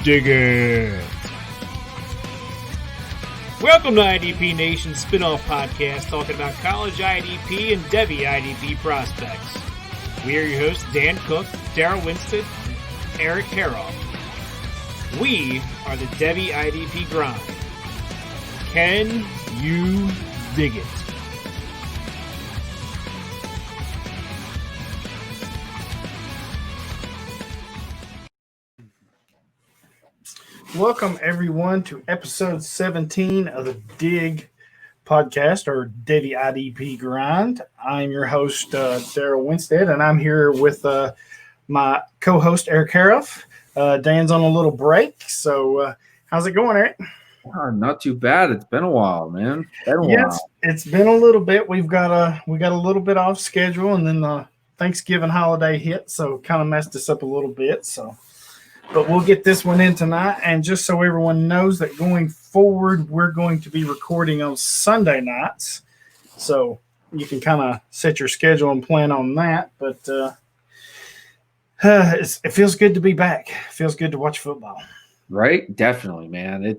Dig it. Welcome to IDP Nation spin-off podcast talking about college IDP and Devy IDP prospects. We are your hosts, Dan Cook, Darrell Winstead, and Eric Haroff. We are the Devy IDP grind. Can you dig it? Welcome, everyone, to episode 17 of the Dig podcast, or Devy IDP Grind. I'm your host, Darrell Winstead, and I'm here with my co-host, Eric Haroff. Dan's on a little break, so how's it going, Eric? Not too bad. It's been a while, man. It's been a little bit. We got a little bit off schedule, and then the Thanksgiving holiday hit, so kind of messed us up a little bit, But we'll get this one in tonight. And just so everyone knows that going forward, we're going to be recording on Sunday nights. So you can kind of set your schedule and plan on that. But it feels good to be back. It feels good to watch football. Right? Definitely, man.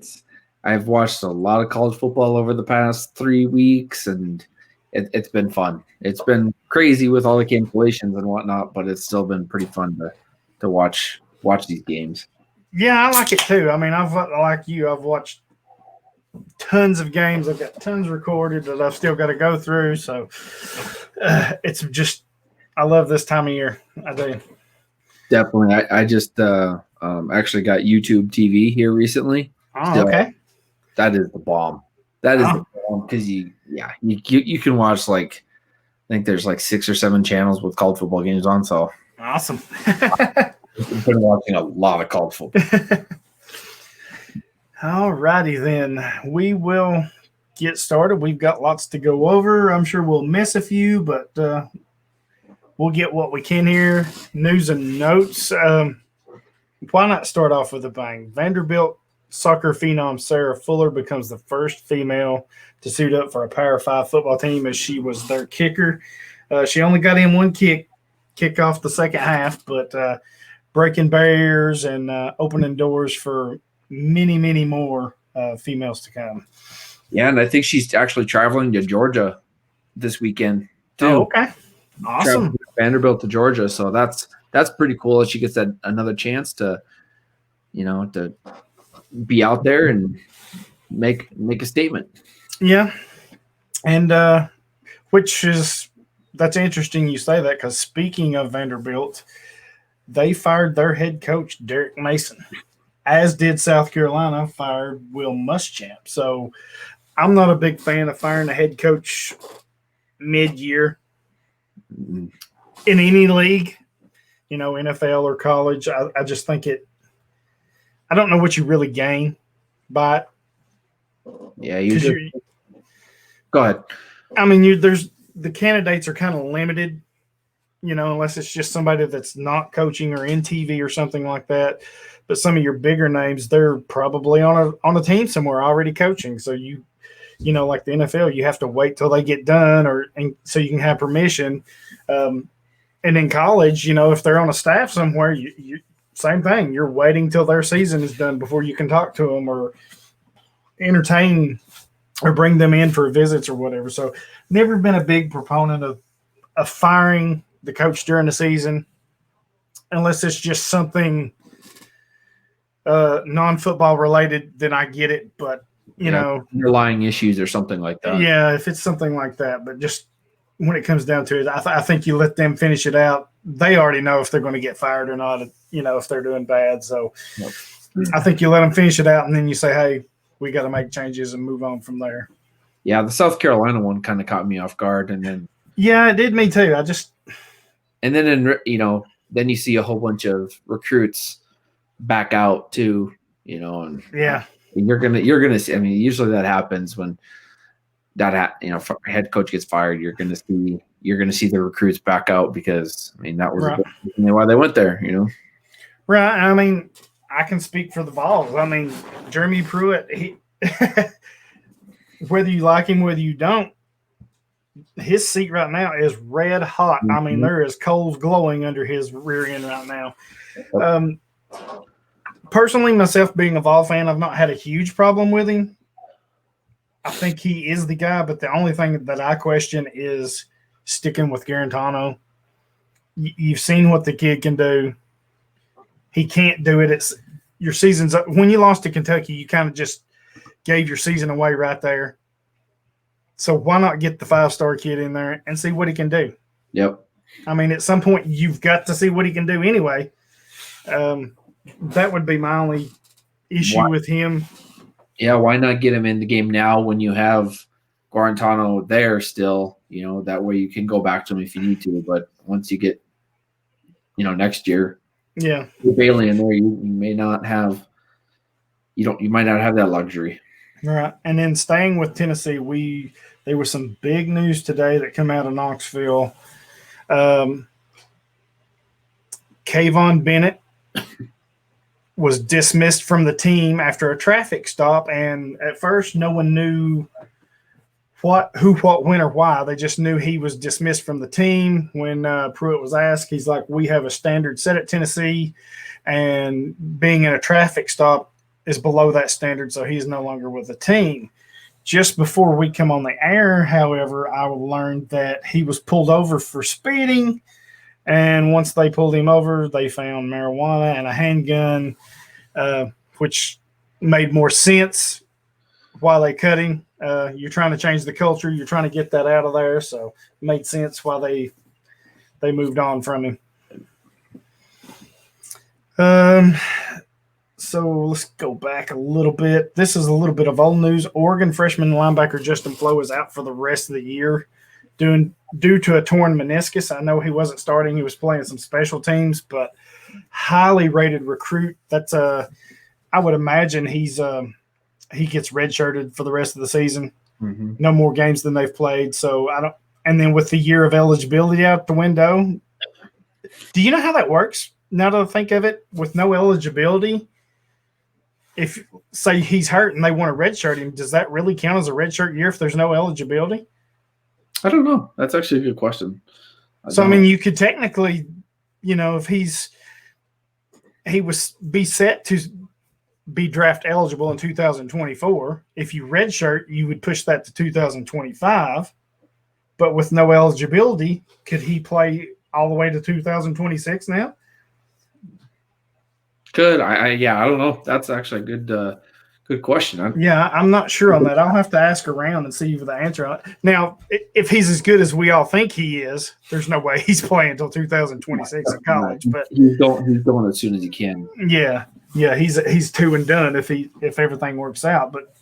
I've watched a lot of college football over the past 3 weeks, and it's been fun. It's been crazy with all the cancellations and whatnot, but it's still been pretty fun to watch these games. Yeah, I like it too. I mean, I've watched tons of games. I've got tons recorded that I've still got to go through. So it's just, I love this time of year. I do. Definitely. I just actually got YouTube TV here recently. Oh, so okay. That is the bomb. That is the bomb because you can watch I think there's 6 or 7 channels with college football games on. So awesome. I've been watching a lot of college football. All righty then. We will get started. We've got lots to go over. I'm sure we'll miss a few, but we'll get what we can here. News and notes. Why not start off with a bang? Vanderbilt soccer phenom Sarah Fuller becomes the first female to suit up for a Power 5 football team as she was their kicker. She only got in one kick off the second half, but breaking barriers and opening doors for many, many more females to come. Yeah, and I think she's actually traveling to Georgia this weekend too. Oh, okay. Awesome. Vanderbilt to Georgia, so that's pretty cool that she gets another chance to be out there and make a statement. Yeah, and that's interesting you say that, because speaking of Vanderbilt, they fired their head coach, Derek Mason, as did South Carolina fired Will Muschamp. So I'm not a big fan of firing a head coach mid-year in any league, NFL or college. I just think I don't know what you really gain by it. Yeah, go ahead. I mean, the candidates are kind of limited, unless it's just somebody that's not coaching or in TV or something like that. But some of your bigger names, they're probably on a team somewhere already coaching. So like the NFL, you have to wait till they get done, and so you can have permission. And in college, if they're on a staff somewhere, you same thing. You're waiting till their season is done before you can talk to them or entertain or bring them in for visits or whatever. So never been a big proponent of firing the coach during the season, unless it's just something non-football related, then I get it. But, underlying issues or something like that. Yeah, if it's something like that. But just when it comes down to it, I think you let them finish it out. They already know if they're going to get fired or not, if they're doing bad. So I think you let them finish it out, and then you say, hey, we got to make changes and move on from there. Yeah, the South Carolina one kind of caught me off guard, and then it did me too. And then then you see a whole bunch of recruits back out too, and yeah, and you're gonna see. I mean, usually that happens when head coach gets fired. You're gonna see the recruits back out because that was right. Why they went there, Right. I mean, I can speak for the Vols. I mean, Jeremy Pruitt, whether you like him, whether you don't, his seat right now is red hot. Mm-hmm. I mean, there is coals glowing under his rear end right now. personally, myself being a Vol fan, I've not had a huge problem with him. I think he is the guy, but the only thing that I question is sticking with Garantano. You've seen what the kid can do. He can't do it. It's your season's up. When you lost to Kentucky, you kind of just gave your season away right there. So why not get the 5-star kid in there and see what he can do? Yep. I mean, at some point, you've got to see what he can do anyway. That would be my only issue with him. Yeah, why not get him in the game now when you have Guarantano there still? That way you can go back to him if you need to. But once you get, next year, with Bailey in there, you may not have. You might not have that luxury. Right, and then staying with Tennessee, there was some big news today that came out of Knoxville. Kayvon Bennett was dismissed from the team after a traffic stop, and at first no one knew who, what, when, or why. They just knew he was dismissed from the team. When Pruitt was asked, he's like, we have a standard set at Tennessee, and being in a traffic stop is below that standard, so he's no longer with the team. Just before we come on the air, however, I learned that he was pulled over for speeding, and once they pulled him over, they found marijuana and a handgun, which made more sense why they cut him. You're trying to change the culture. You're trying to get that out of there, so it made sense why they moved on from him. So let's go back a little bit. This is a little bit of old news. Oregon freshman linebacker Justin Flo is out for the rest of the year due to a torn meniscus. I know he wasn't starting. He was playing some special teams, but highly rated recruit. That's I would imagine he gets redshirted for the rest of the season. Mm-hmm. No more games than they've played. So and then with the year of eligibility out the window, do you know how that works? Now that I think of it, with no eligibility, if say he's hurt and they want to redshirt him, does that really count as a redshirt year if there's no eligibility? I don't know. That's actually a good question. I mean, you could technically, if he was be set to be draft eligible in 2024, if you redshirt, you would push that to 2025. But with no eligibility, could he play all the way to 2026 now? Good. I don't know. That's actually a good question. I'm not sure on that. I'll have to ask around and see for the answer. Now, if he's as good as we all think he is, there's no way he's playing until 2026 in college. But he's going as soon as he can. Yeah, he's two and done if everything works out. But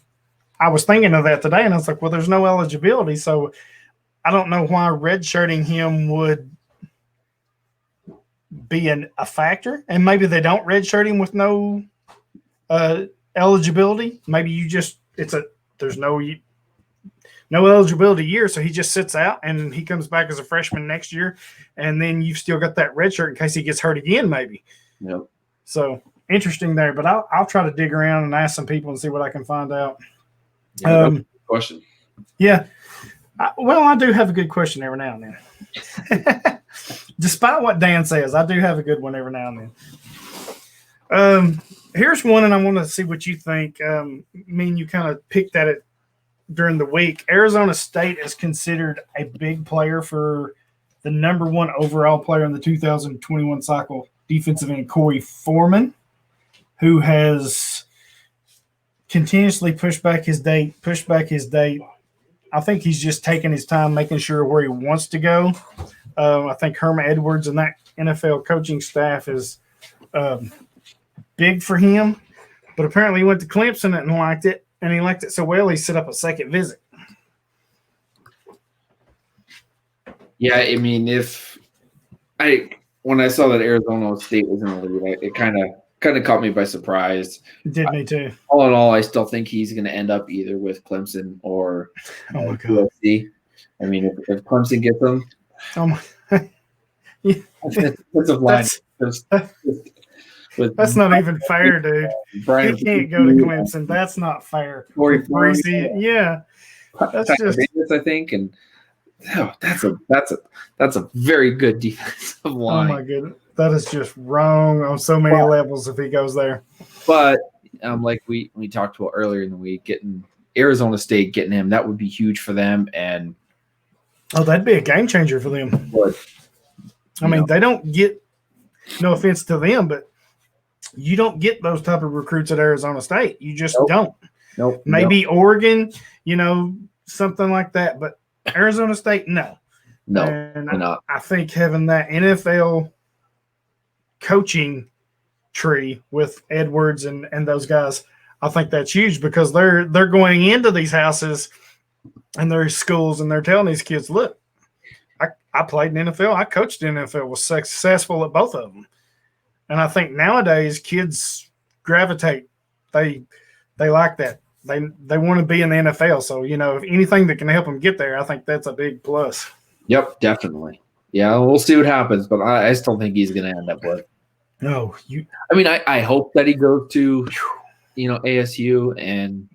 I was thinking of that today, and I was like, well, there's no eligibility, so I don't know why redshirting him would be a factor. And maybe they don't redshirt him with no eligibility. Maybe there's no eligibility year, so he just sits out and he comes back as a freshman next year, and then you've still got that red shirt in case he gets hurt again, maybe. Yep. So interesting there, but I'll try to dig around and ask some people and see what I can find out. Yeah, that's a good question. Yeah. I do have a good question every now and then. Despite what Dan says, I do have a good one every now and then. Here's one, and I want to see what you think. Me and you kind of picked at it during the week. Arizona State is considered a big player for the number one overall player in the 2021 cycle, defensive end Corey Foreman, who has continuously pushed back his date. I think he's just taking his time, making sure where he wants to go. I think Herman Edwards and that NFL coaching staff is big for him. But apparently he went to Clemson and liked it, and he liked it so well he set up a second visit. Yeah, I mean, when I saw that Arizona State was in the league, it kind of caught me by surprise. It did me too. All in all, I still think he's going to end up either with Clemson or USC. I mean, if Clemson gets him, that's not even fair, dude. Brian, he can't go to Clemson. That's not fair. Yeah, that's just. I think, and that's a very good defensive line. Oh my goodness! That is just wrong on so many levels if he goes there. But like we talked about earlier in the week, getting Arizona State, getting him, that would be huge for them. And that'd be a game changer for them. I mean, they don't get, no offense to them, but you don't get those type of recruits at Arizona State. You just don't. Nope. Maybe Oregon, something like that. But Arizona State, no. No, and I think having that NFL coaching tree with Edwards and those guys, I think that's huge because they're going into these houses and their schools and they're telling these kids, look, I played in NFL, I coached in NFL, was successful at both of them. And I think nowadays kids gravitate. They like that. They want to be in the NFL. So, if anything that can help them get there, I think that's a big plus. Yep, definitely. Yeah, we'll see what happens, but I still think he's going to end up with. No, I hope that he goes to, ASU and.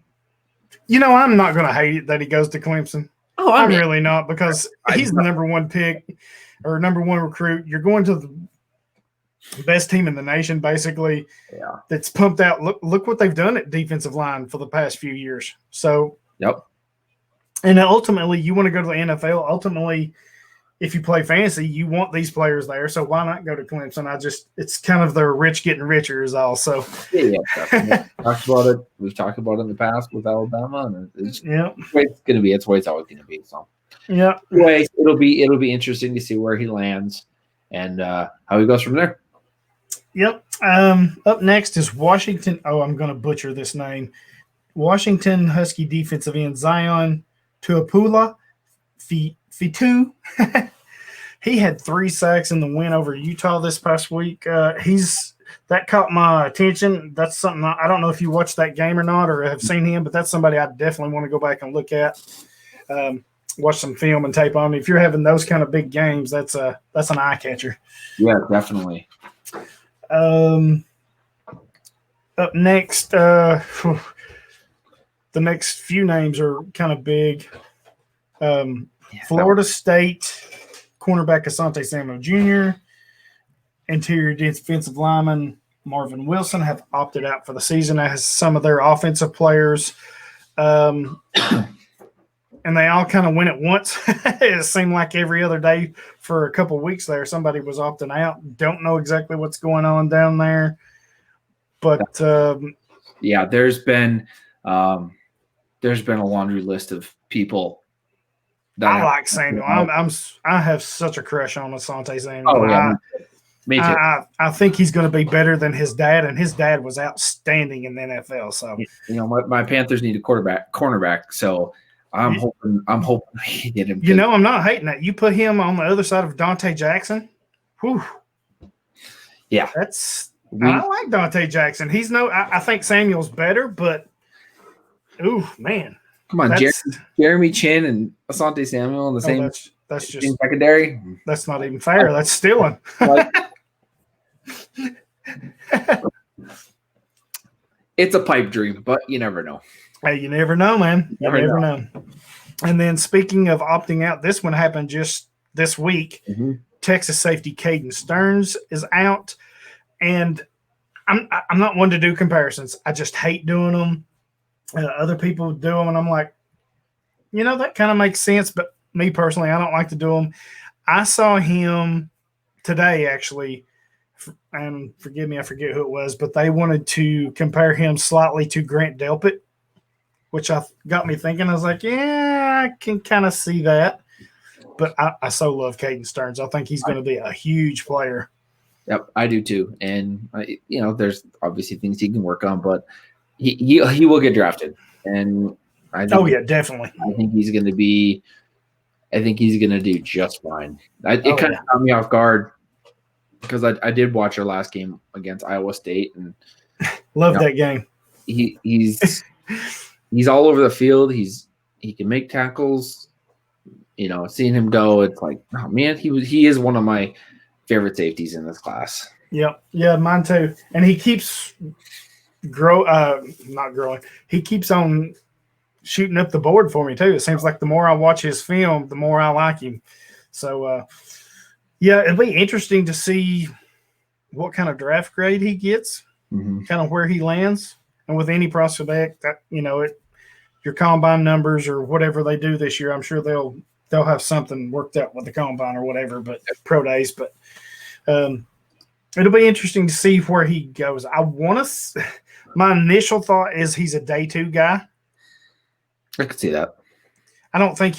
I'm not going to hate it that he goes to Clemson. Oh, I'm really not because he's the number one pick or number one recruit. You're going to the best team in the nation, basically. Yeah. That's pumped out. Look what they've done at defensive line for the past few years. So. Yep. And ultimately, you want to go to the NFL. Ultimately, if you play fantasy, you want these players there. So why not go to Clemson? It's kind of the rich getting richer is all. So yeah. Talked about it. We've talked about it in the past with Alabama, and it's going to be. It's the way it's always going to be. So yeah. Anyway, it'll be interesting to see where he lands and how he goes from there. Yep. Up next is Washington. Oh, I'm going to butcher this name. Washington Husky defensive end Zion Tuapula Fitu. He had 3 sacks in the win over Utah this past week. That caught my attention. That's something I don't know if you watched that game or not or have seen him, but that's somebody I definitely want to go back and look at. Watch some film and tape on. If you're having those kind of big games, that's an eye catcher. Yeah, definitely. Up next, the next few names are kind of big. Florida State cornerback Asante Samuel Jr., interior defensive lineman Marvin Wilson have opted out for the season, as some of their offensive players. And they all kind of went at once. It seemed like every other day for a couple of weeks there, somebody was opting out. Don't know exactly what's going on down there. But there's been a laundry list of people. I like Samuel. I have such a crush on Asante Samuel. Oh yeah, me too. I think he's going to be better than his dad, and his dad was outstanding in the NFL. So my Panthers need a cornerback. So I'm hoping we get him. I'm not hating that. You put him on the other side of Dante Jackson. Whew. Yeah, I like Dante Jackson. I think Samuel's better, but ooh, man. Come on, Jeremy Chin and Asante Samuel in the same that's just secondary. That's not even fair. That's stealing. It's a pipe dream, but you never know. Hey, you never know, man. You never know. And then speaking of opting out, this one happened just this week. Mm-hmm. Texas safety Caden Stearns is out, and I'm not one to do comparisons. I just hate doing them. Other people do them, and I'm like, that kind of makes sense. But me personally, I don't like to do them. I saw him today, actually, and forgive me, I forget who it was, but they wanted to compare him slightly to Grant Delpit, which got me thinking. I was like, yeah, I can kind of see that. But I so love Caden Stearns. I think he's going to be a huge player. Yep, I do too. And, there's obviously things he can work on, but he will get drafted, and definitely. I think he's going to be. I think he's going to do just fine. It kind of caught me off guard because I did watch our last game against Iowa State and love that game. He's all over the field. He can make tackles. Seeing him go, it's like, oh man, he is one of my favorite safeties in this class. Yep, yeah, mine too. And he keeps not growing. He keeps on shooting up the board for me too. It seems like the more I watch his film, the more I like him. So, it'll be interesting to see what kind of draft grade he gets, Mm-hmm. kind of where he lands. And with any prospect, that your combine numbers or whatever they do this year, I'm sure they'll have something worked out with the combine or whatever, but pro days. But it'll be interesting to see where he goes. My initial thought is he's a day 2 guy. I could see that. I don't think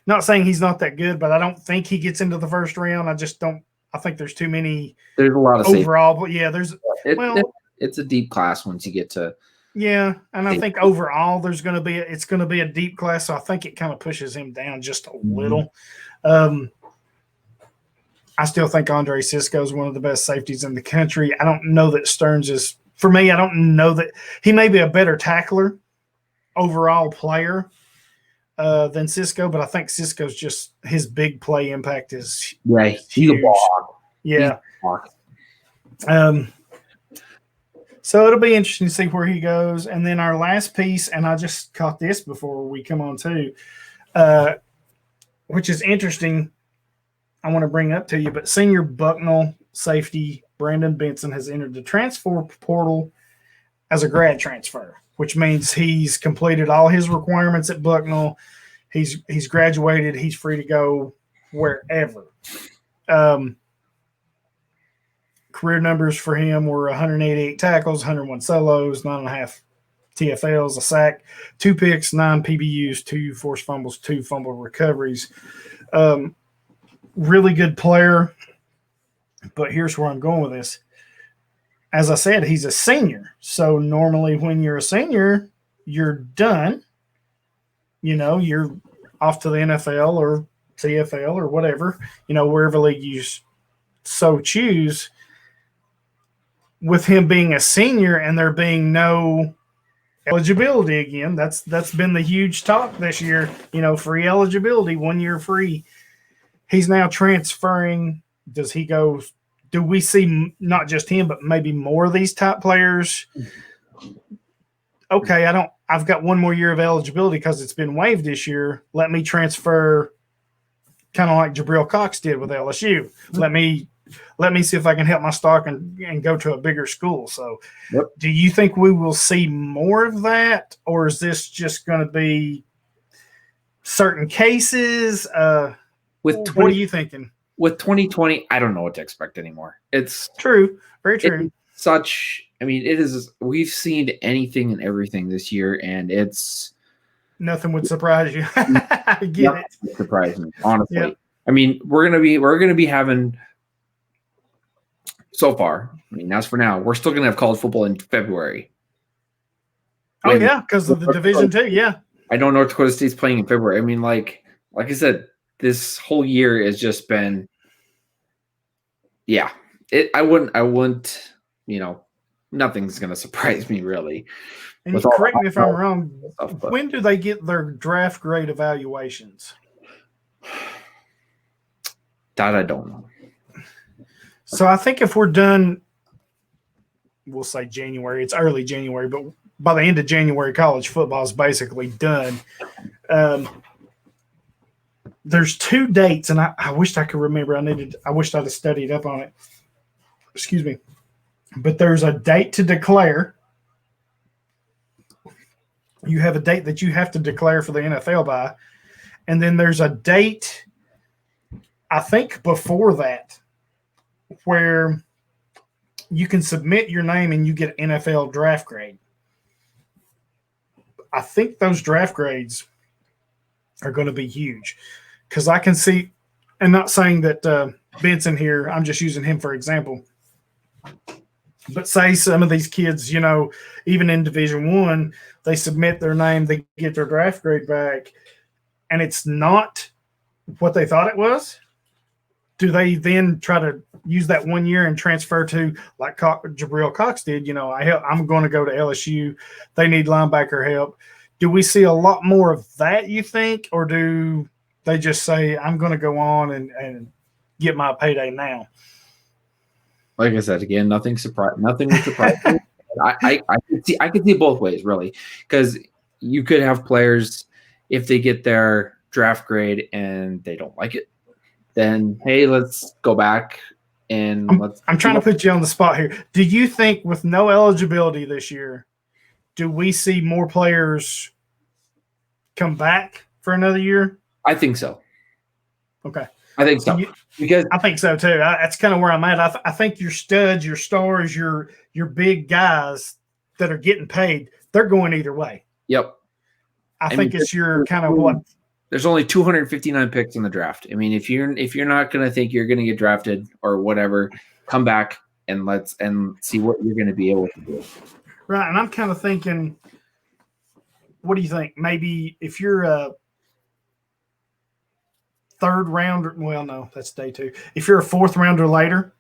not saying he's not that good, but I don't think he gets into the first round. I just don't. I think there's too many. There's a lot of overall, but yeah, it's a deep class once you get to. Yeah, and I think overall it's going to be a deep class, so I think it kind of pushes him down just a little. I still think Andre Cisco is one of the best safeties in the country. I don't know that Stearns is, for me, I don't know that he may be a better tackler, overall player than Cisco, but I think Cisco's just his big play impact is he's a ball. Yeah. So it'll be interesting to see where he goes. And then our last piece, and I just caught this before we come on too, which is interesting. I want to bring up to you, but senior Bucknell safety Brandon Benson has entered the transfer portal as a grad transfer, which means he's completed all his requirements at Bucknell. He's graduated. He's free to go wherever. Career numbers for him were 188 tackles, 101 solos, 9.5 TFLs, a sack, 2 picks, 9 PBUs, 2 forced fumbles, 2 fumble recoveries. Really good player, but here's where I'm going with this. As I said, he's a senior. So normally when you're a senior, you're done. You're off to the NFL or CFL or whatever, wherever league you so choose. With him being a senior and there being no eligibility again, that's been the huge talk this year, free eligibility, 1 year free. He's now transferring. Does he go? Do we see not just him, but maybe more of these top players? Okay, I've got 1 more year of eligibility because it's been waived this year. Let me transfer, kind of like Jabril Cox did with LSU. Let me see if I can help my stock and go to a bigger school. So Do you think we will see more of that, or is this just going to be certain cases? What are you thinking? With 2020, I don't know what to expect anymore. It's true. Very true. It is, we've seen anything and everything this year, and it's nothing would surprise you. I get it. Would surprise me, honestly. Yep. We're gonna be having, so far, as for now, we're still gonna have college football in February. Because of the Division II, yeah. I know North Dakota State's playing in February. Like I said, this whole year has just been, I wouldn't, nothing's going to surprise me really. And you correct me if I'm wrong. When do they get their draft grade evaluations? That I don't know. So I think if we're done, we'll say January. It's early January, but by the end of January, college football is basically done. There's 2 dates, and I wished I could remember. I wished I'd have studied up on it. Excuse me. But there's a date to declare. You have a date that you have to declare for the NFL by. And then there's a date, I think, before that, where you can submit your name and you get an NFL draft grade. I think those draft grades are going to be huge. Because I can see, and not saying that Benson here, I'm just using him for example, but say some of these kids, even in Division I, they submit their name, they get their draft grade back, and it's not what they thought it was. Do they then try to use that 1 year and transfer to, like Jabril Cox did, I'm going to go to LSU. They need linebacker help. Do we see a lot more of that, you think, or do they just say, I'm going to go on and get my payday now? Like I said, again, nothing would surprise me. I could see it both ways, really, because you could have players, if they get their draft grade and they don't like it, then, hey, let's go back And I'm trying to put you on the spot here. Do you think with no eligibility this year, do we see more players come back for another year? I think so. Okay. I think so. Because I think so too. That's kind of where I'm at. I think your studs, your stars, your big guys that are getting paid, they're going either way. Yep. I think it's your kind of what. There's only 259 picks in the draft. I mean, if you're not going to think you're going to get drafted or whatever, come back and see what you're going to be able to do. Right, and I'm kind of thinking, what do you think? Maybe if you're a third rounder, well, no, that's day 2. If you're a fourth rounder later,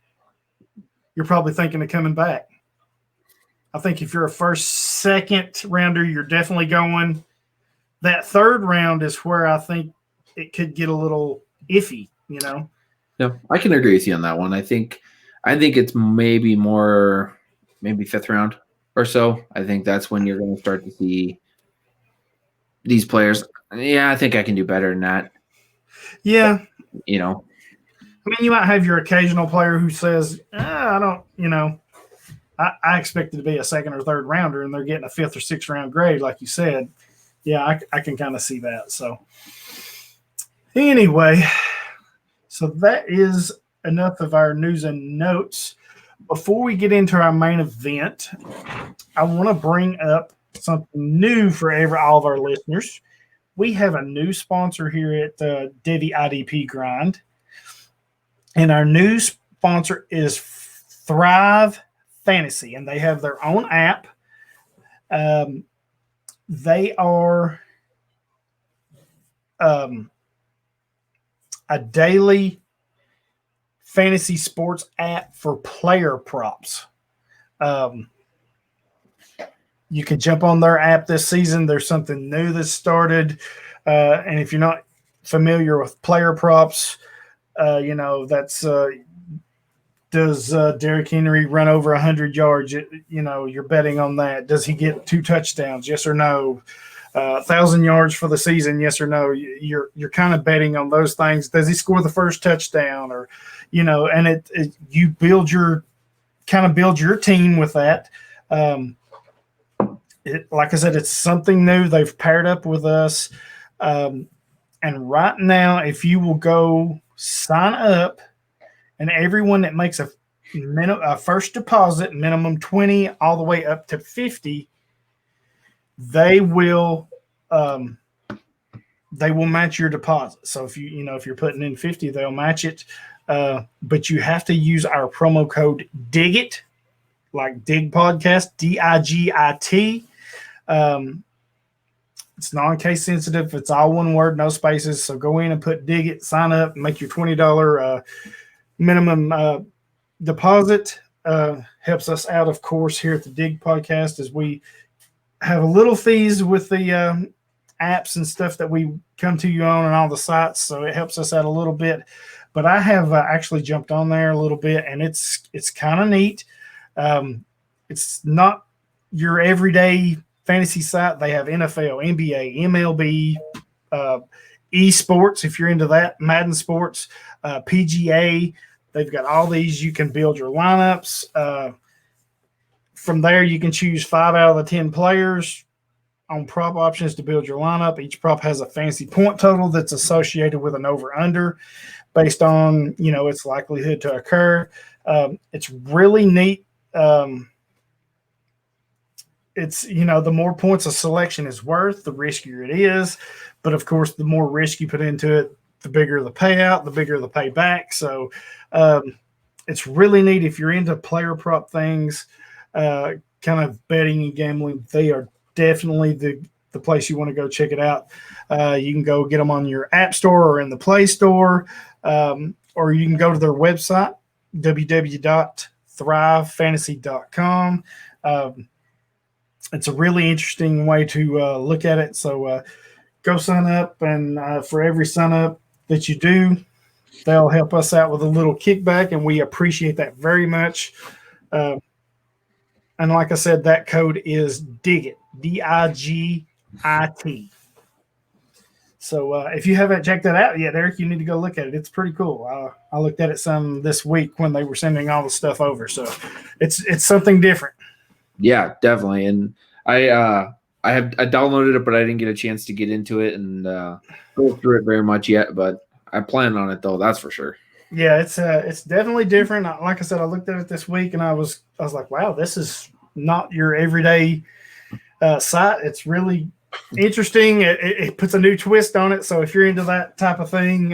you're probably thinking of coming back. I think if you're a first, second rounder, you're definitely going. That third round is where I think it could get a little iffy, you know? Yeah, I can agree with you on that one. I think it's maybe fifth round or so. I think that's when you're going to start to see these players. Yeah, I think I can do better than that. Yeah. You know, I mean, you might have your occasional player who says, I don't, you know, I expect it to be a second or third rounder and they're getting a fifth or sixth round grade, like you said. Yeah, I can kind of see that. So anyway, so that is enough of our news and notes. Before we get into our main event, I want to bring up something new for all of our listeners. We have a new sponsor here at Devy IDP Grind. And our new sponsor is Thrive Fantasy, and they have their own app. They are a daily fantasy sports app for player props. You can jump on their app this season. There's something new that started. And if you're not familiar with player props, you know, that's does Derrick Henry run over 100 yards? You know, you're betting on that. Does he get 2 touchdowns? Yes or no? 1,000 yards for the season? Yes or no? You're kind of betting on those things. Does he score the first touchdown? Or, you know, and you build your team with that. Like I said, it's something new. They've paired up with us. And right now, if you will go sign up, and everyone that makes a first deposit, minimum 20 all the way up to 50, they will match your deposit. So if you're putting in 50, they'll match it. But you have to use our promo code DIGIT, like Dig Podcast, DIGIT. It's non-case sensitive. It's all one word, no spaces. So go in and put DIGIT, sign up, make your $20 minimum deposit. Helps us out, of course, here at the Dig Podcast, as we have a little fees with the apps and stuff that we come to you on and all the sites. So it helps us out a little bit. But I have actually jumped on there a little bit, and it's kind of neat. It's not your everyday fantasy site. They have NFL, NBA, MLB, esports, if you're into that, Madden sports, PGA. They've got all these. You can build your lineups. From there, you can choose 5 out of the 10 players on prop options to build your lineup. Each prop has a fantasy point total that's associated with an over-under based on, you know, its likelihood to occur. It's really neat. It's, you know, the more points a selection is worth, the riskier it is. But, of course, the more risk you put into it, the bigger the payout, the bigger the payback. So it's really neat. If you're into player prop things, kind of betting and gambling, they are definitely the place you want to go check it out. You can go get them on your app store or in the Play Store, or you can go to their website, www.thrivefantasy.com. It's a really interesting way to look at it. So go sign up, and for every sign up that you do, they'll help us out with a little kickback, and we appreciate that very much. And like I said, that code is DIGIT, DIGIT. So if you haven't checked that out yet, Eric, you need to go look at it. It's pretty cool. I looked at it some this week when they were sending all the stuff over. So it's something different. Yeah, definitely. And I downloaded it, but I didn't get a chance to get into it and go through it very much yet. But I plan on it though. That's for sure. Yeah, it's definitely different. Like I said, I looked at it this week and I was like, wow, this is not your everyday site. It's really interesting. It puts a new twist on it. So if you're into that type of thing,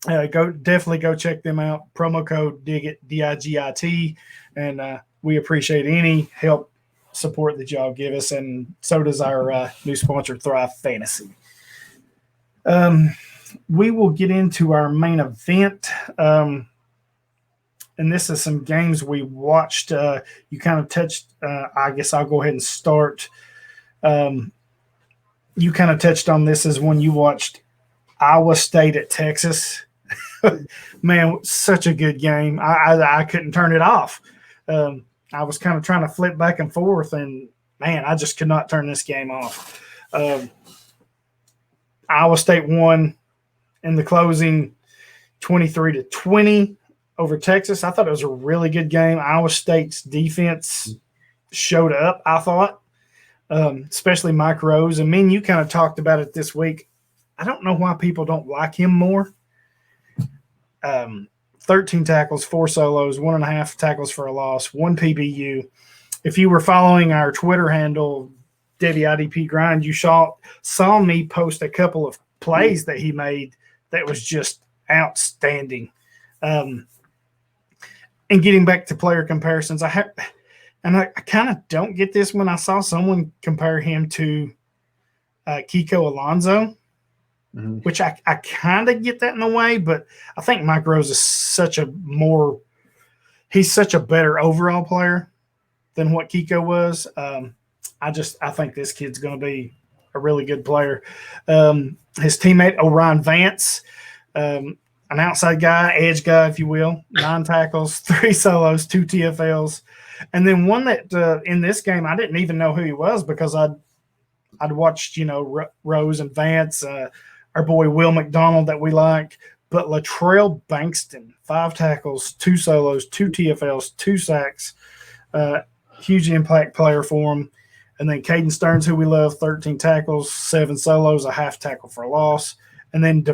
definitely go check them out. Promo code DIGIT, DIGIT, and we appreciate any help, support that y'all give us, and so does our new sponsor, Thrive Fantasy. We will get into our main event, and this is some games we watched. You kind of touched. I guess I'll go ahead and start. You kind of touched on this as when you watched Iowa State at Texas. Man, such a good game. I couldn't turn it off. I was kind of trying to flip back and forth, and man, I just could not turn this game off. Iowa State won in the closing 23-20 over Texas. I thought it was a really good game. Iowa State's defense showed up, I thought, especially Mike Rose. And me and you kind of talked about it this week. I don't know why people don't like him more. 13 tackles, 4 solos, 1.5 tackles for a loss, 1 PBU. If you were following our Twitter handle, Devy IDP Grind, you saw me post a couple of plays that he made that was just outstanding. And getting back to player comparisons, I kind of don't get this when I saw someone compare him to Kiko Alonso, which I kind of get that in a way, but I think Mike Rose is he's such a better overall player than what Kiko was. I think this kid's going to be a really good player. His teammate, Orion Vance, an outside guy, edge guy, if you will, 9 tackles, 3 solos, 2 TFLs. And then one that in this game, I didn't even know who he was because I'd watched, Rose and Vance, our boy Will McDonald that we like, but Latrell Bankston, 5 tackles, 2 solos, 2 TFLs, 2 sacks, huge impact player for him. And then Caden Stearns, who we love, 13 tackles, 7 solos, a half tackle for a loss. And then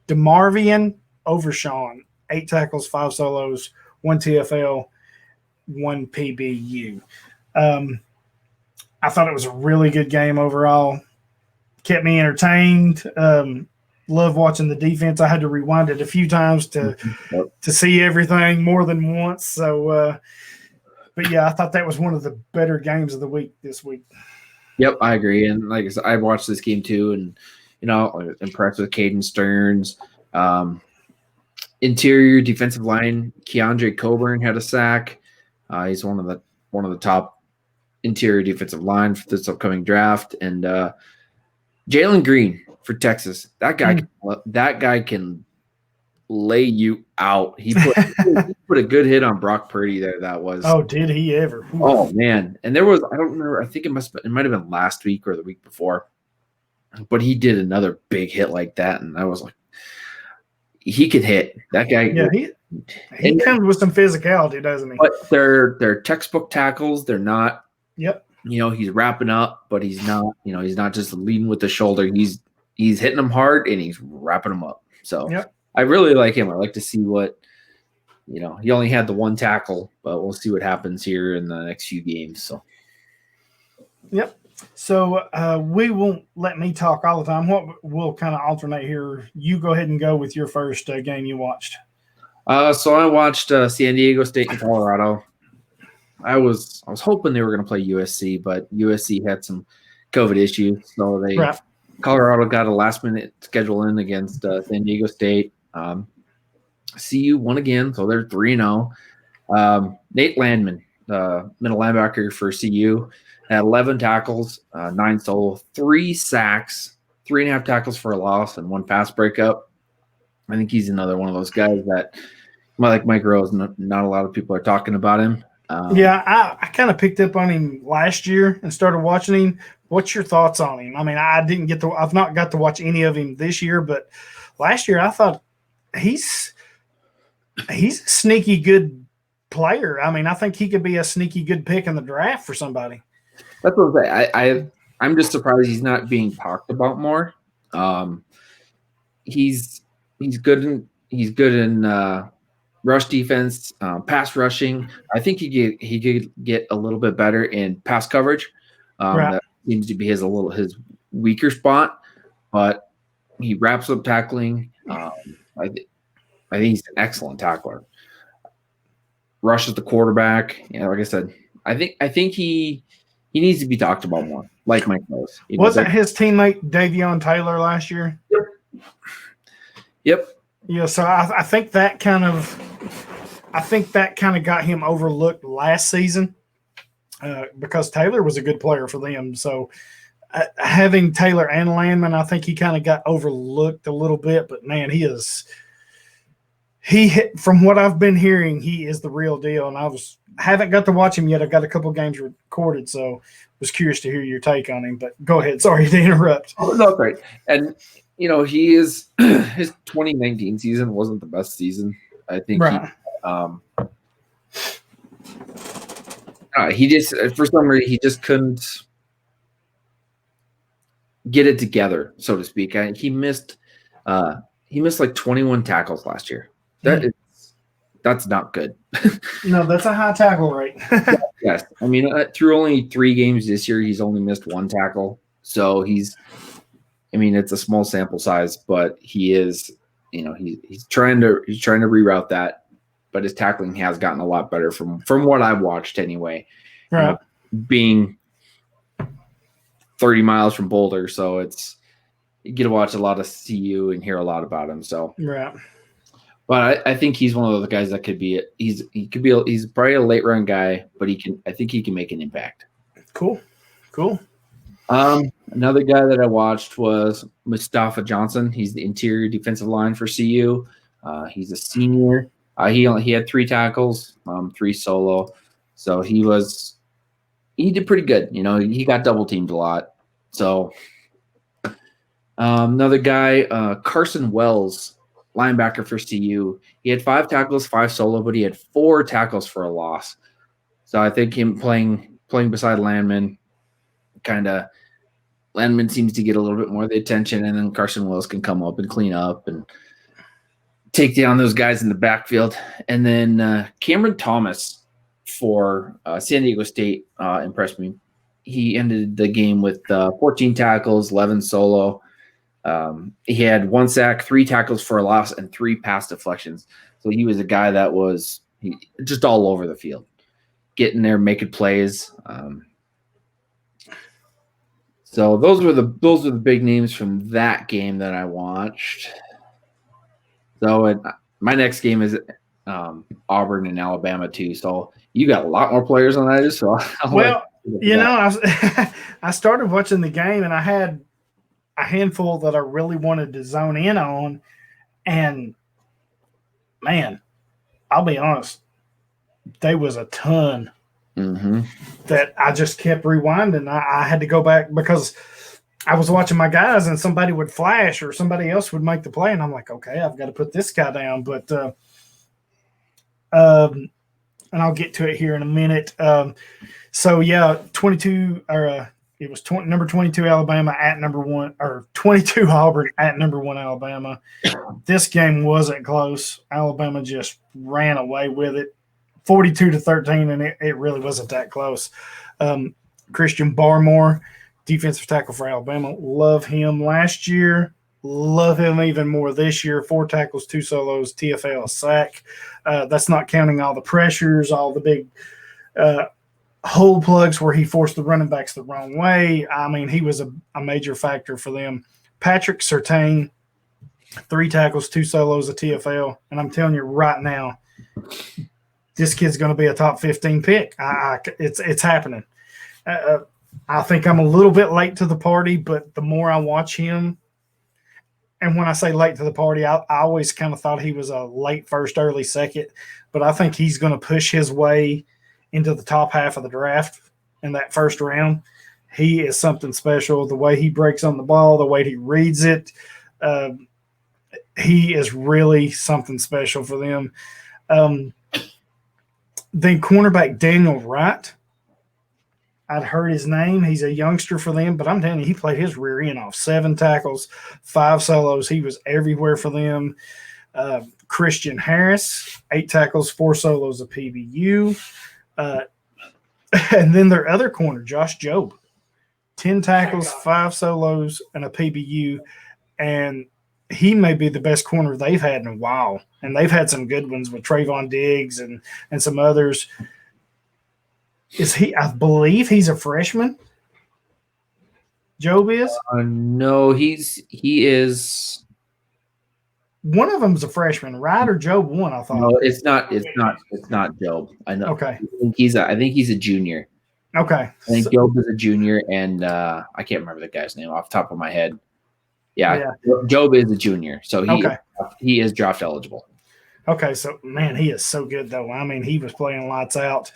DeMarvion Overshawn, 8 tackles, 5 solos, 1 TFL, 1 PBU. I thought it was a really good game overall. Kept me entertained. Love watching the defense. I had to rewind it a few times to see everything more than once. So, but yeah, I thought that was one of the better games of the week this week. Yep, I agree. And like I said, I watched this game too, and impressed with Caden Stearns. Interior defensive line, Keandre Coburn had a sack. He's one of the top interior defensive line for this upcoming draft. And Jalen Green for Texas. That guy can lay you out. He put a good hit on Brock Purdy there. That was. Oh, did he ever? Oh man! And there was, I don't remember. I think it might have been last week or the week before, but he did another big hit like that, and I was like, he could hit. That guy. Yeah, he comes with some physicality, doesn't he? But they're textbook tackles. They're not. Yep. He's wrapping up, but he's not. He's not just leading with the shoulder. He's hitting them hard and he's wrapping them up. So. Yep. I really like him. I like to see what, he only had the 1 tackle, but we'll see what happens here in the next few games. So, yep. So we won't let me talk all the time. What we'll kind of alternate here. You go ahead and go with your first game you watched. So I watched San Diego State and Colorado. I was hoping they were going to play USC, but USC had some COVID issues, so Colorado got a last-minute schedule in against San Diego State. CU won again, so they're 3-0. Nate Landman, the middle linebacker for CU, had 11 tackles, 9 solo, 3 sacks, 3.5 tackles for a loss, and 1 pass breakup. I think he's another one of those guys that, like Mike Rose, not a lot of people are talking about him. Yeah, I kind of picked up on him last year and started watching him, What's your thoughts on him? I mean, I've not got to watch any of him this year, but last year I thought he's a sneaky good player. I mean, I think he could be a sneaky good pick in the draft for somebody. That's what I'm just surprised he's not being talked about more. He's good in rush defense, pass rushing. I think he could get a little bit better in pass coverage. Right. That seems to be his weaker spot, but he wraps up tackling. I think he's an excellent tackler. Rushes the quarterback. Like I said, I think he needs to be talked about more, like Mike knows. Wasn't his teammate Davion Taylor last year? Yep. Yeah, so I think that kind of got him overlooked last season because Taylor was a good player for them. So having Taylor and Landman, I think he kind of got overlooked a little bit. But man, from what I've been hearing, he is the real deal. And I haven't got to watch him yet. I've got a couple games recorded, so was curious to hear your take on him. But go ahead. Sorry to interrupt. Oh, no, great. And he is his 2019 season wasn't the best season. I think right. He just for some reason he just couldn't get it together, so to speak. He missed like 21 tackles last year. That's not good. No, that's a high tackle rate. Yes. I mean, through only 3 games this year, he's only missed 1 tackle. So it's a small sample size, but he is, he's trying to reroute that, but his tackling has gotten a lot better from what I've watched anyway. Right. Being 30 miles from Boulder, so you get to watch a lot of CU and hear a lot about him. So right. But I think he's one of those guys that could be he's probably a late round guy, but I think he can make an impact. Cool. Another guy that I watched was Mustafa Johnson. He's the interior defensive line for CU. He's a senior. He had 3 tackles, 3 solo. So he did pretty good. He got double teamed a lot. So another guy, Carson Wells, linebacker for CU. He had 5 tackles, 5 solo, but he had 4 tackles for a loss. So I think him playing beside Landman, Landman seems to get a little bit more of the attention, and then Carson Wells can come up and clean up and take down those guys in the backfield. And then Cameron Thomas for San Diego State impressed me. He ended the game with 14 tackles, 11 solo. He had 1 sack, 3 tackles for a loss, and 3 pass deflections. So he was a guy that was just all over the field, getting there, making plays. So those were the big names from that game that I watched. So my next game is Auburn and Alabama too. So you got a lot more players on that. So I started watching the game and I had a handful that I really wanted to zone in on, and man, I'll be honest, there was a ton that I just kept rewinding. I had to go back because I was watching my guys and somebody would flash or somebody else would make the play, and I'm like, okay, I've got to put this guy down. But and I'll get to it here in a minute. 22 or it was number 22 Alabama at number 1, or 22 Auburn at number 1 Alabama. This game wasn't close. Alabama just ran away with it, 42-13, and it really wasn't that close. Christian Barmore, defensive tackle for Alabama, love him last year. Love him even more this year. 4 tackles, 2 solos, TFL, a sack. That's not counting all the pressures, all the big hole plugs where he forced the running backs the wrong way. I mean, he was a major factor for them. Patrick Surtain, 3 tackles, 2 solos, a TFL. And I'm telling you right now, this kid's going to be a top 15 pick. It's happening. I think I'm a little bit late to the party, but the more I watch him, and when I say late to the party, I always kind of thought he was a late first, early second, but I think he's going to push his way into the top half of the draft in that first round. he is something special. The way he breaks on the ball, the way he reads it, he is really something special for them. Then cornerback Daniel Wright. I'd heard his name. He's a youngster for them, but I'm telling you, he played his rear end off. 7 tackles, 5 solos. He was everywhere for them. Christian Harris, 8 tackles, 4 solos, a PBU. And then their other corner, Josh Jobe, 10 tackles, 5 solos, and a PBU. And he may be the best corner they've had in a while. And they've had some good ones with Trayvon Diggs and some others. I believe he's a freshman. Jobe is? No, he is. One of them's a freshman, right? Or Jobe one, I thought. No, it's not Jobe. I know. Okay. I think he's a junior. Okay. I think Jobe is a junior, and I can't remember the guy's name off the top of my head. Yeah. Jobe is a junior, so he is draft eligible. Okay, so man, he is so good though. I mean, he was playing lights out.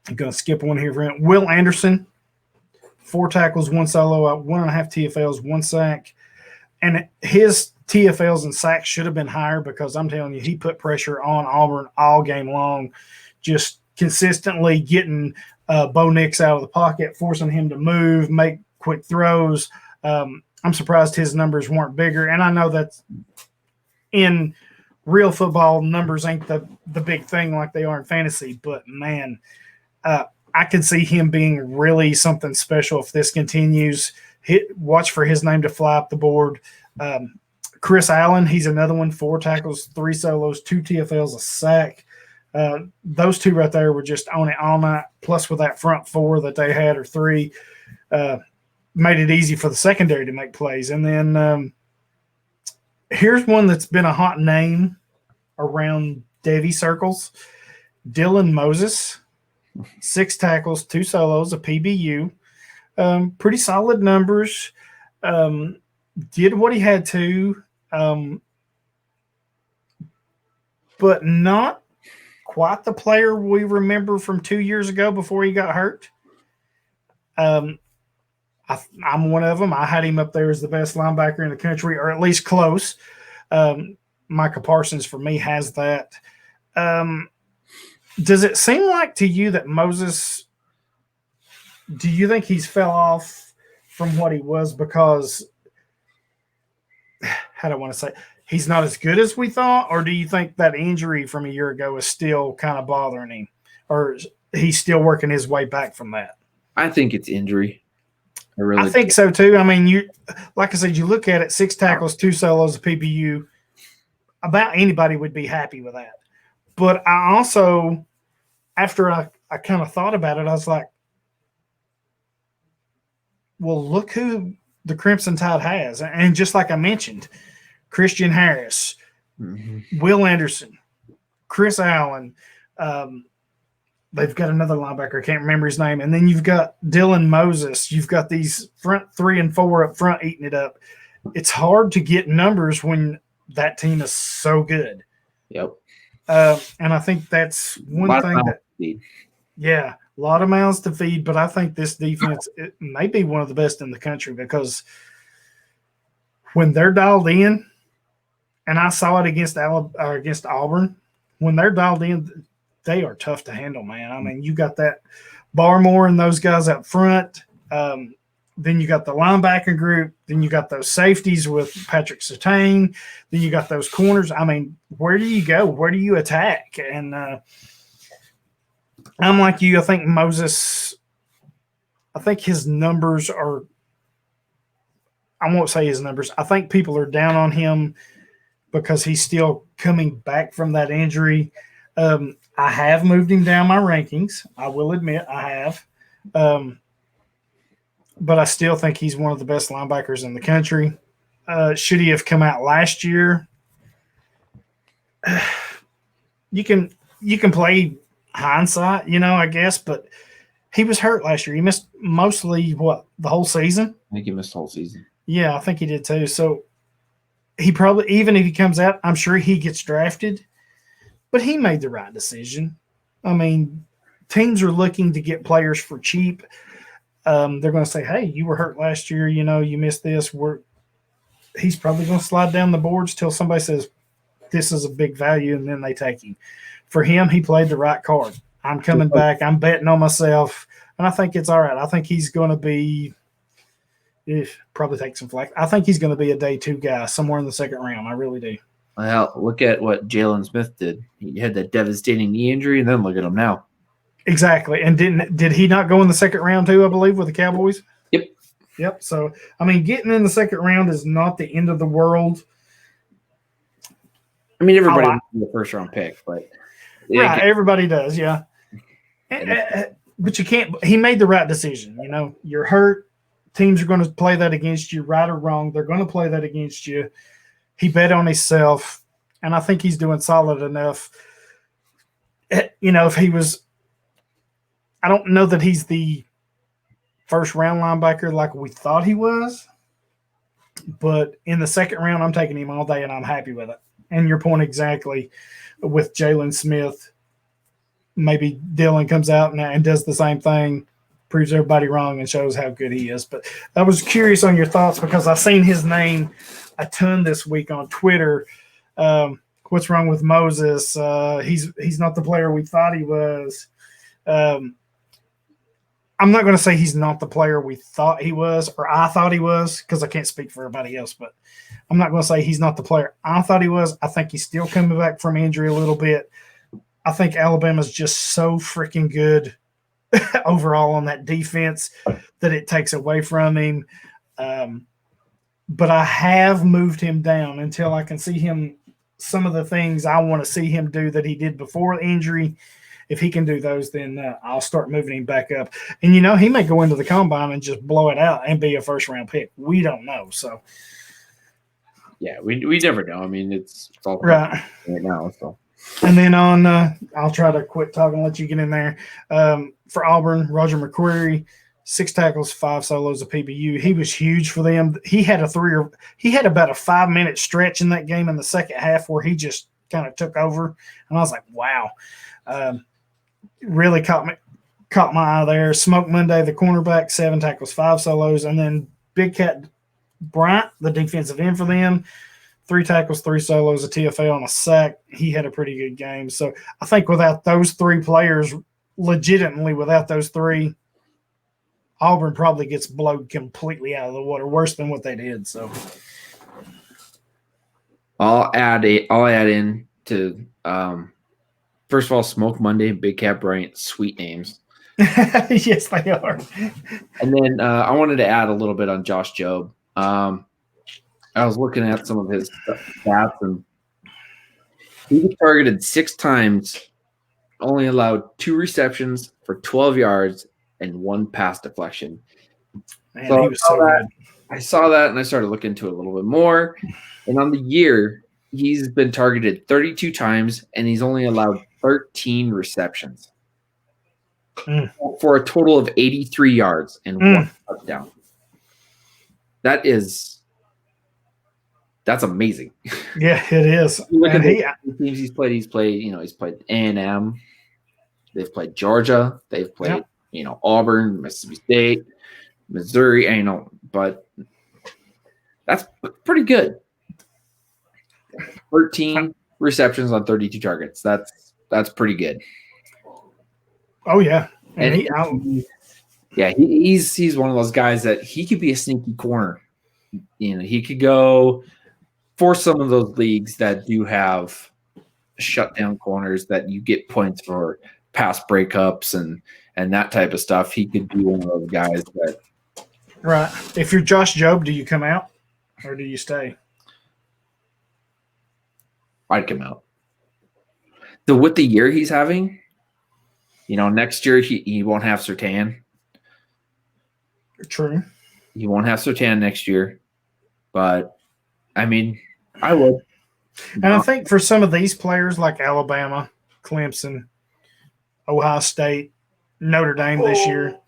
I'm going to skip one here for him. Will Anderson, 4 tackles, 1 solo, 1.5 TFLs, 1 sack. And his TFLs and sacks should have been higher because I'm telling you, he put pressure on Auburn all game long, just consistently getting Bo Nix out of the pocket, forcing him to move, make quick throws. I'm surprised his numbers weren't bigger. And I know that in real football, numbers ain't the big thing like they are in fantasy, but man, I could see him being really something special if this continues. Watch for his name to fly up the board. Chris Allen, he's another one, 4 tackles, 3 solos, 2 TFLs, a sack. Those 2 right there were just on it all night, plus with that front 4 that they had, or 3, made it easy for the secondary to make plays. And then here's one that's been a hot name around Devy circles, Dylan Moses. 6 tackles, 2 solos, a PBU. Pretty solid numbers. Did what he had to, but not quite the player we remember from 2 years ago before he got hurt. I'm one of them. I had him up there as the best linebacker in the country, or at least close. Micah Parsons, for me, has that. Does it seem like to you that Moses, do you think he's fell off from what he was because, how do I want to say, he's not as good as we thought? Or do you think that injury from a year ago is still kind of bothering him? Or he's still working his way back from that? I think it's injury. I think so too. I mean, like I said, you look at it, 6 tackles, 2 solos, a PBU, about anybody would be happy with that. But I also, after I kind of thought about it, I was like, well, look who the Crimson Tide has. And just like I mentioned, Christian Harris, Will Anderson, Chris Allen, they've got another linebacker, I can't remember his name. And then you've got Dylan Moses. You've got these front 3 and 4 up front eating it up. It's hard to get numbers when that team is so good. Yep. And I think that's one thing that, a lot of mouths to feed, but I think this defense, it may be one of the best in the country because when they're dialed in, and I saw it against Auburn, when they're dialed in, they are tough to handle, man. I mean, you got that Barmore and those guys up front. Then you got the linebacker group. Then you got those safeties with Patrick Surtain. Then you got those corners. I mean, where do you go? Where do you attack? And I'm like you. I think Moses, I think his numbers are – I won't say his numbers. I think people are down on him because he's still coming back from that injury. I have moved him down my rankings. I will admit I have. But I still think he's one of the best linebackers in the country. Should he have come out last year? You can play hindsight, I guess, but he was hurt last year. He missed mostly, the whole season? I think he missed the whole season. Yeah, I think he did too. So he probably, even if he comes out, I'm sure he gets drafted. But he made the right decision. I mean, teams are looking to get players for cheap. they're going to say, hey, you were hurt last year. You missed this. He's probably going to slide down the boards till somebody says this is a big value, and then they take him. For him, he played the right card. I'm coming back. I'm betting on myself, and I think it's all right. I think he's going to be probably take some flack. I think he's going to be a day 2 guy somewhere in the second round. I really do. Well, look at what Jalen Smith did. He had that devastating knee injury, and then look at him now. Exactly. And did he not go in the second round too, I believe, with the Cowboys? Yep. So, I mean, getting in the second round is not the end of the world. I mean, everybody wants the first-round pick, but right, everybody does, yeah. But you can't. He made the right decision. You're hurt. Teams are going to play that against you, right or wrong. They're going to play that against you. He bet on himself, and I think he's doing solid enough. If he was – I don't know that he's the first-round linebacker like we thought he was, but in the second round, I'm taking him all day, and I'm happy with it. And your point exactly with Jalen Smith, maybe Dylan comes out and does the same thing, proves everybody wrong, and shows how good he is. But I was curious on your thoughts because I've seen his name a ton this week on Twitter. What's wrong with Moses? He's not the player we thought he was. I'm not going to say he's not the player we thought he was or I thought he was because I can't speak for everybody else, but I'm not going to say he's not the player I thought he was. I think he's still coming back from injury a little bit. I think Alabama's just so freaking good overall on that defense that it takes away from him. But I have moved him down until I can see him some of the things I want to see him do that he did before the injury. If he can do those, then I'll start moving him back up. And, he may go into the combine and just blow it out and be a first-round pick. We don't know. So, yeah, we never know. I mean, it's all right now. So, and then on, I'll try to quit talking and let you get in there. For Auburn, Roger McQuarrie, 6 tackles, 5 solos, a PBU. He was huge for them. He had about a 5-minute stretch in that game in the second half where he just kind of took over, and I was like, wow. Really caught my eye there. Smoke Monday, the cornerback, 7 tackles, 5 solos, and then Big Cat Bryant, the defensive end for them, 3 tackles, 3 solos, a TFL, and a sack. He had a pretty good game. So I think without those 3 players, legitimately without those 3, Auburn probably gets blown completely out of the water, worse than what they did. So I'll add in to first of all, Smoke Monday, Big Cat Bryant, sweet names. Yes, they are. And then I wanted to add a little bit on Josh Jobe. I was looking at some of his stats, and he was targeted 6 times, only allowed 2 receptions for 12 yards and 1 pass deflection. Man, so he was so good. I saw that, and I started looking into it a little bit more. And on the year, he's been targeted 32 times, and he's only allowed 13 receptions for a total of 83 yards and 1 touchdown. That's amazing. Yeah, it is. Look at the teams he's played. He's played A&M. They've played Georgia. They've played, Auburn, Mississippi State, Missouri. But that's pretty good. 13 receptions on 32 targets. That's pretty good. Oh yeah, he's one of those guys that he could be a sneaky corner. He could go for some of those leagues that do have shutdown corners that you get points for pass breakups and that type of stuff. He could be one of those guys that. Right. If you're Josh Jobe, do you come out or do you stay? I'd come out. With the year he's having, next year he won't have Surtain. True. He won't have Surtain next year, but I mean, I would. And I think for some of these players like Alabama, Clemson, Ohio State, Notre Dame this year,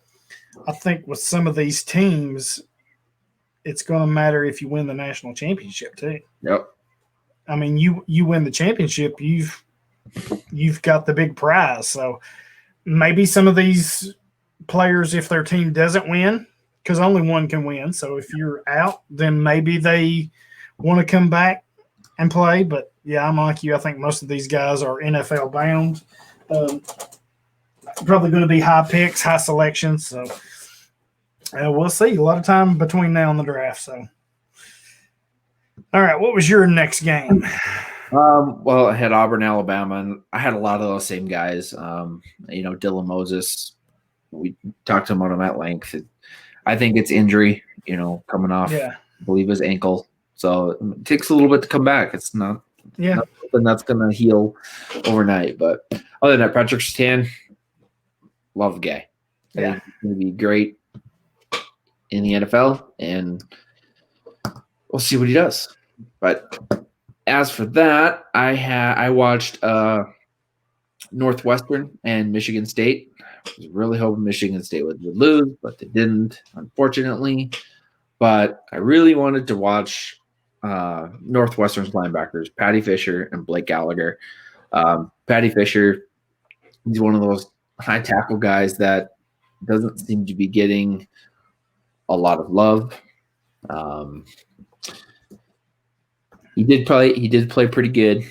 I think with some of these teams, it's going to matter if you win the national championship too. Yep. I mean, you win the championship, you've got the big prize. So maybe some of these players if their team doesn't win, because only one can win. So if you're out, then maybe they want to come back and play. But yeah, I'm like you. I think most of these guys are NFL bound. Probably going to be high picks, high selections. So we'll see. A lot of time between now and the draft. So, all right, what was your next game? Well, I had Auburn, Alabama, and I had a lot of those same guys. Dylan Moses. We talked about him at length. I think it's injury, coming off, I believe, his ankle. So it takes a little bit to come back. It's not something that's going to heal overnight. But other than that, Patrick Surtain, love the guy. I think he's going to be great in the NFL, and we'll see what he does. But as for that, I watched Northwestern and Michigan State. I was really hoping Michigan State would lose, but they didn't, unfortunately. But I really wanted to watch Northwestern's linebackers, Patty Fisher and Blake Gallagher. Patty Fisher, he's one of those high tackle guys that doesn't seem to be getting a lot of love. He did play pretty good.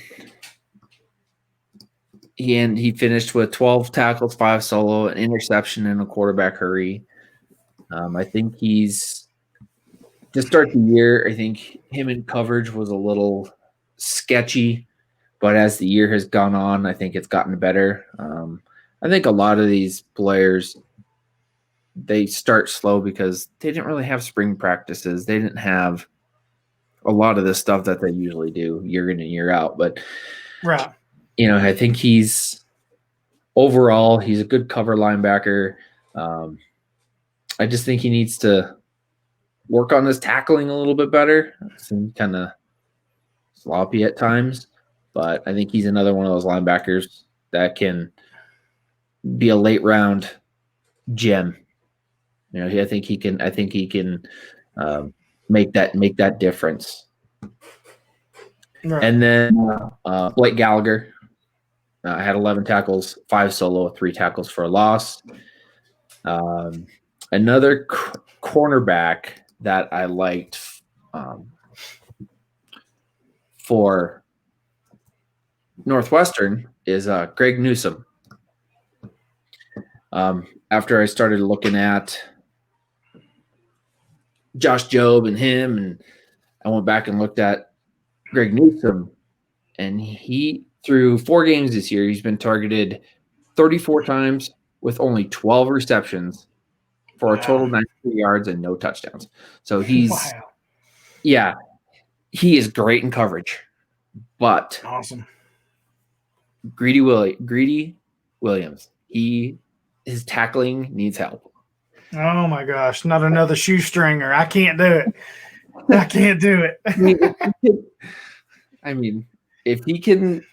He finished with 12 tackles, 5 solo, an interception, and a quarterback hurry. I think to start the year, I think him in coverage was a little sketchy, but as the year has gone on, I think it's gotten better. I think a lot of these players, they start slow because they didn't really have spring practices. They didn't have a lot of the stuff that they usually do year in and year out. But right. I think he's a good cover linebacker. I just think he needs to work on his tackling a little bit better. Seems kind of sloppy at times, but I think he's another one of those linebackers that can be a late round gem. I think he can make that difference. Right. And then Blake Gallagher had 11 tackles, 5 solo, 3 tackles for a loss. Another cornerback that I liked for Northwestern is Greg Newsome. After I started looking at Josh Jobe and him, and I went back and looked at Greg Newsome, and he, through 4 games this year, he's been targeted 34 times with only 12 receptions for a total of 93 yards and no touchdowns. So he is great in coverage, but awesome. Greedy Williams, his tackling needs help. Oh my gosh, not another shoestringer. I can't do it. I mean, if he can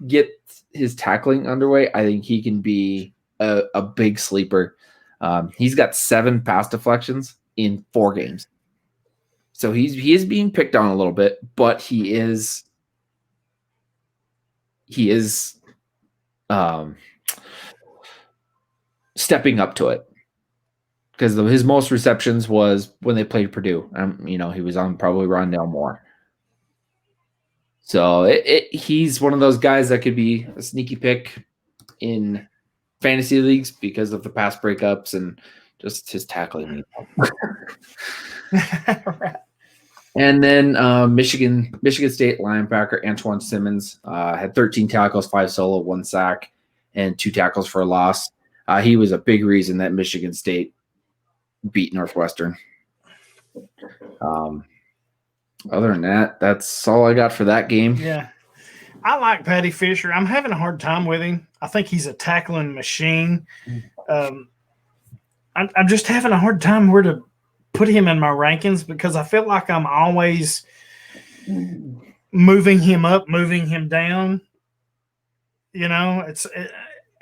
get his tackling underway, I think he can be a big sleeper. He's got 7 pass deflections in 4 games. So he is being picked on a little bit, but he is stepping up to it. Because his most receptions was when they played Purdue. He was on probably Rondale Moore. So he's one of those guys that could be a sneaky pick in fantasy leagues because of the pass breakups and just his tackling. Right. And then Michigan State linebacker Antoine Simmons had 13 tackles, 5 solo, 1 sack, and 2 tackles for a loss. He was a big reason that Michigan State beat Northwestern. Other than that, that's all I got for that game. Yeah. I like Patty Fisher. I'm having a hard time with him. I think he's a tackling machine. I'm just having a hard time where to put him in my rankings because I feel like I'm always moving him up, moving him down.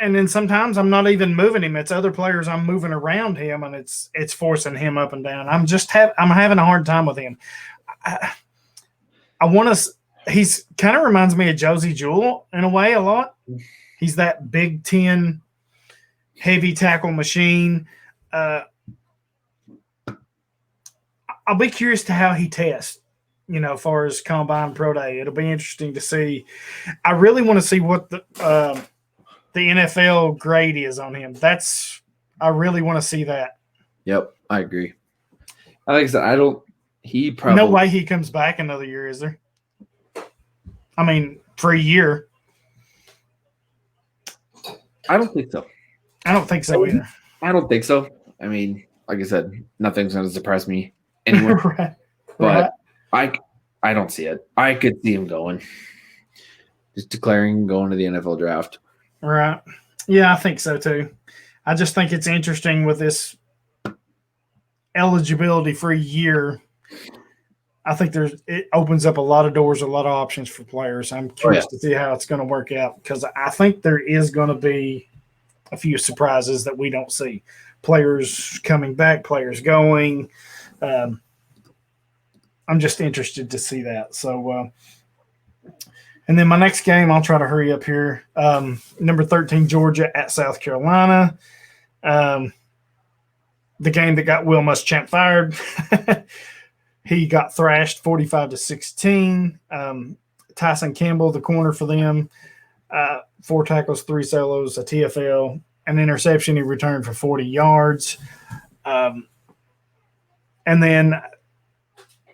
And then sometimes I'm not even moving him. It's other players I'm moving around him, and it's forcing him up and down. I'm having a hard time with him. I want to. He's kind of reminds me of Josie Jewell in a way a lot. He's that Big Ten heavy tackle machine. I'll be curious to how he tests, as far as combine pro day. It'll be interesting to see. I really want to see what the NFL grade is on him. I really want to see that. Yep, I agree. Like I said, he probably. No way he comes back another year, is there? I mean, for a year. I don't think so. I don't think so either. I don't think so. I mean, like I said, nothing's going to surprise me anyway. Right. But I don't see it. I could see him going. Just declaring going to the NFL draft. Right. Yeah, I think so too. I just think it's interesting with this eligibility for a year. I think it opens up a lot of doors, a lot of options for players. I'm curious to see how it's going to work out because I think there is going to be a few surprises that we don't see. Players coming back, players going. I'm just interested to see that. So, and then my next game, I'll try to hurry up here. Number 13, Georgia at South Carolina. The game that got Will Muschamp fired. He got thrashed 45-16. Tyson Campbell, the corner for them, 4 tackles, 3 solos, a TFL, an interception. He returned for 40 yards. And then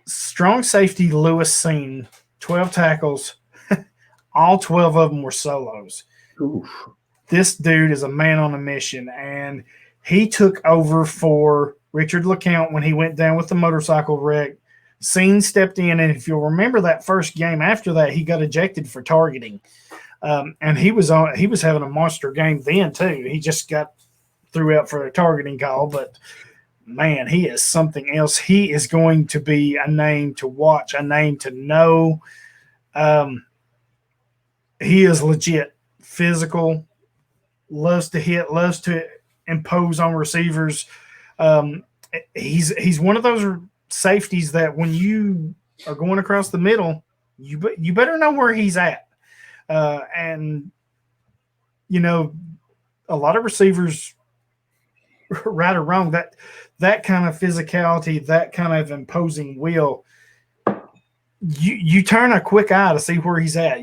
strong safety Lewis Seen, 12 tackles. All 12 of them were solos. Oof. This dude is a man on a mission, and he took over for Richard LeCount when he went down with the motorcycle wreck. Seen stepped in, and if you'll remember that first game after that, he got ejected for targeting. And he was having a monster game then too. He just got threw out for a targeting call, but man, he is something else. He is going to be a name to watch, a name to know. He is legit physical, loves to hit, loves to impose on receivers. He's one of those safeties that when you are going across the middle, you better know where he's at. And a lot of receivers, right or wrong, that kind of physicality, that kind of imposing will, you turn a quick eye to see where he's at.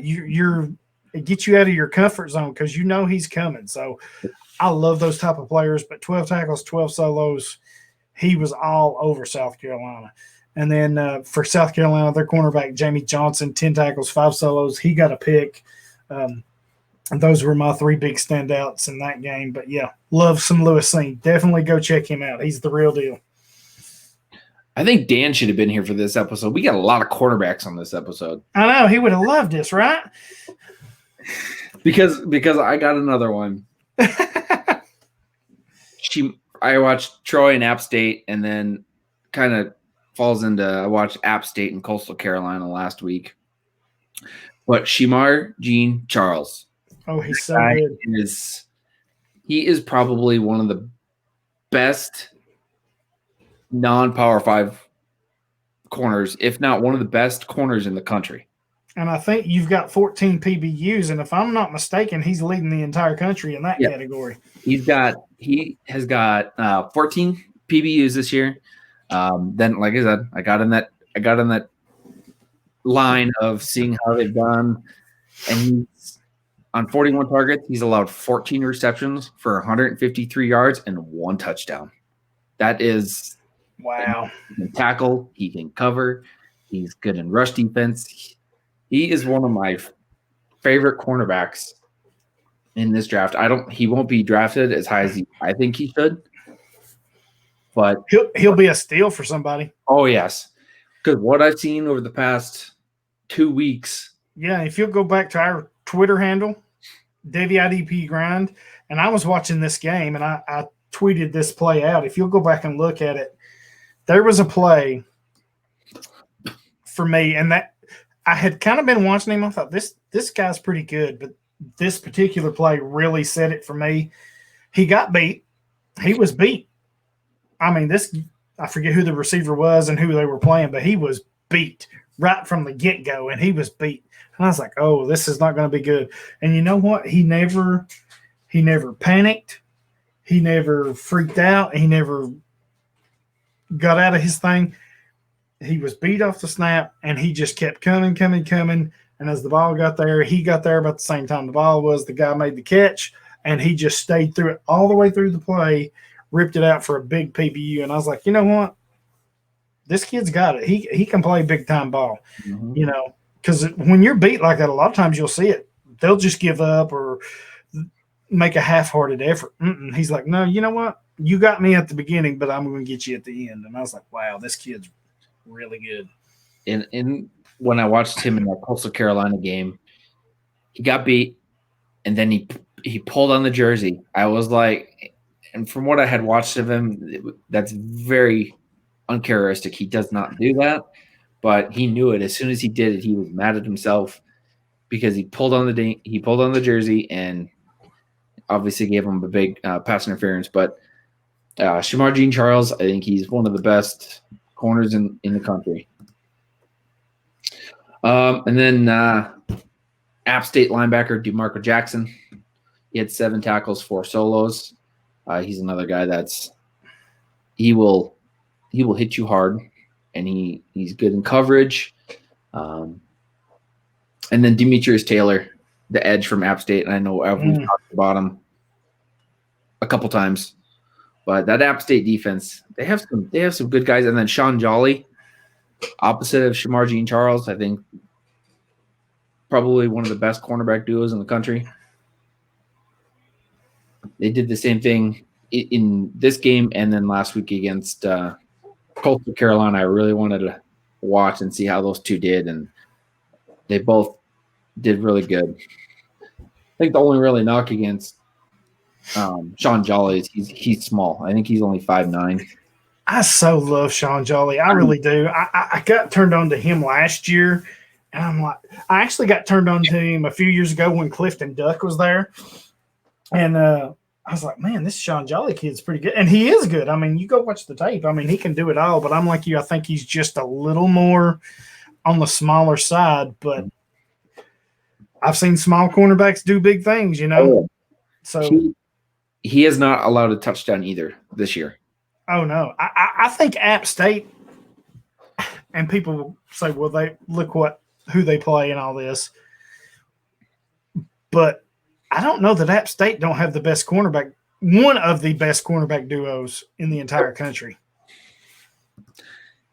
It gets you out of your comfort zone because he's coming. So I love those type of players. But 12 tackles, 12 solos, he was all over South Carolina. And then for South Carolina, their cornerback Jamie Johnson, 10 tackles, 5 solos. He got a pick. And those were my 3 big standouts in that game. But yeah, love some Lewis Seen. Definitely go check him out. He's the real deal. I think Dan should have been here for this episode. We got a lot of quarterbacks on this episode. I know. He would have loved this, right? Because I got another one. I watched Troy and App State, and then kind of falls into I watched App State and Coastal Carolina last week. But Shemar Jean Charles. Oh, he's so good. He is probably one of the best non-Power 5 corners, if not one of the best corners in the country. And I think you've got 14 PBUs, and if I'm not mistaken, he's leading the entire country in that category. He has got 14 PBUs this year. Then, like I said, I got in that line of seeing how they've done, and he's on 41 targets. He's allowed 14 receptions for 153 yards and 1 touchdown. That is wow. He can tackle. He can cover. He's good in rush defense. He is one of my favorite cornerbacks in this draft. He won't be drafted as high as I think he should, but he'll be a steal for somebody. Oh yes, because what I've seen over the past 2 weeks. Yeah, if you'll go back to our Twitter handle, Devy IDP Grind, and I was watching this game and I tweeted this play out. If you'll go back and look at it, there was a play for me, and that I had kind of been watching him. I thought this guy's pretty good, but this particular play really set it for me. He got beat. He was beat. I mean, I forget who the receiver was and who they were playing, but he was beat right from the get-go, and he was beat. And I was like, oh, this is not going to be good. And you know what? He never panicked. He never freaked out. He never got out of his thing. He was beat off the snap, and he just kept coming. And as the ball got there, he got there about the same time the ball was. The guy made the catch, and he just stayed through it all the way through the play, ripped it out for a big PBU. And I was like, you know what? This kid's got it. He can play big-time ball, you know, because when you're beat like that, a lot of times you'll see it. They'll just give up or make a half-hearted effort. He's like, no, you know what? You got me at the beginning, but I'm going to get you at the end. And I was like, wow, this kid's really good. And when I watched him in that Coastal Carolina game, he got beat, and then he pulled on the jersey. I was like, and from what I had watched of him, that's very uncharacteristic. He does not do that, but he knew it. As soon as he did it, he was mad at himself because he pulled on the jersey and obviously gave him a big pass interference. But Shamar Jean-Charles, I think he's one of the best corners in the country. And then App State linebacker Demarco Jackson. He had 7 tackles, 4 solos. He's another guy he will hit you hard, and he's good in coverage. And then Demetrius Taylor, the edge from App State. And I know we've talked about him a couple times, but that App State defense, they have some good guys. And then Sean Jolly, opposite of Shamar Jean-Charles, I think probably one of the best cornerback duos in the country. They did the same thing in this game and then last week against Coastal Carolina. I really wanted to watch and see how those two did, and they both did really good. I think the only really knock against Sean Jolly is he's small. I think he's only 5'9". I so love Sean Jolly. I really do. I got turned on to him last year, and I'm like, I actually got turned on to him a few years ago when Clifton Duck was there, and I was like, man, this Sean Jolly kid's pretty good, and he is good. I mean, you go watch the tape. I mean, he can do it all. But I'm like you. I think he's just a little more on the smaller side. But I've seen small cornerbacks do big things, you know. Oh, so he has not allowed a touchdown either this year. Oh no, I think App State, and people say, well, they look who they play and all this, but I don't know that App State don't have the best cornerback, one of the best cornerback duos in the entire country.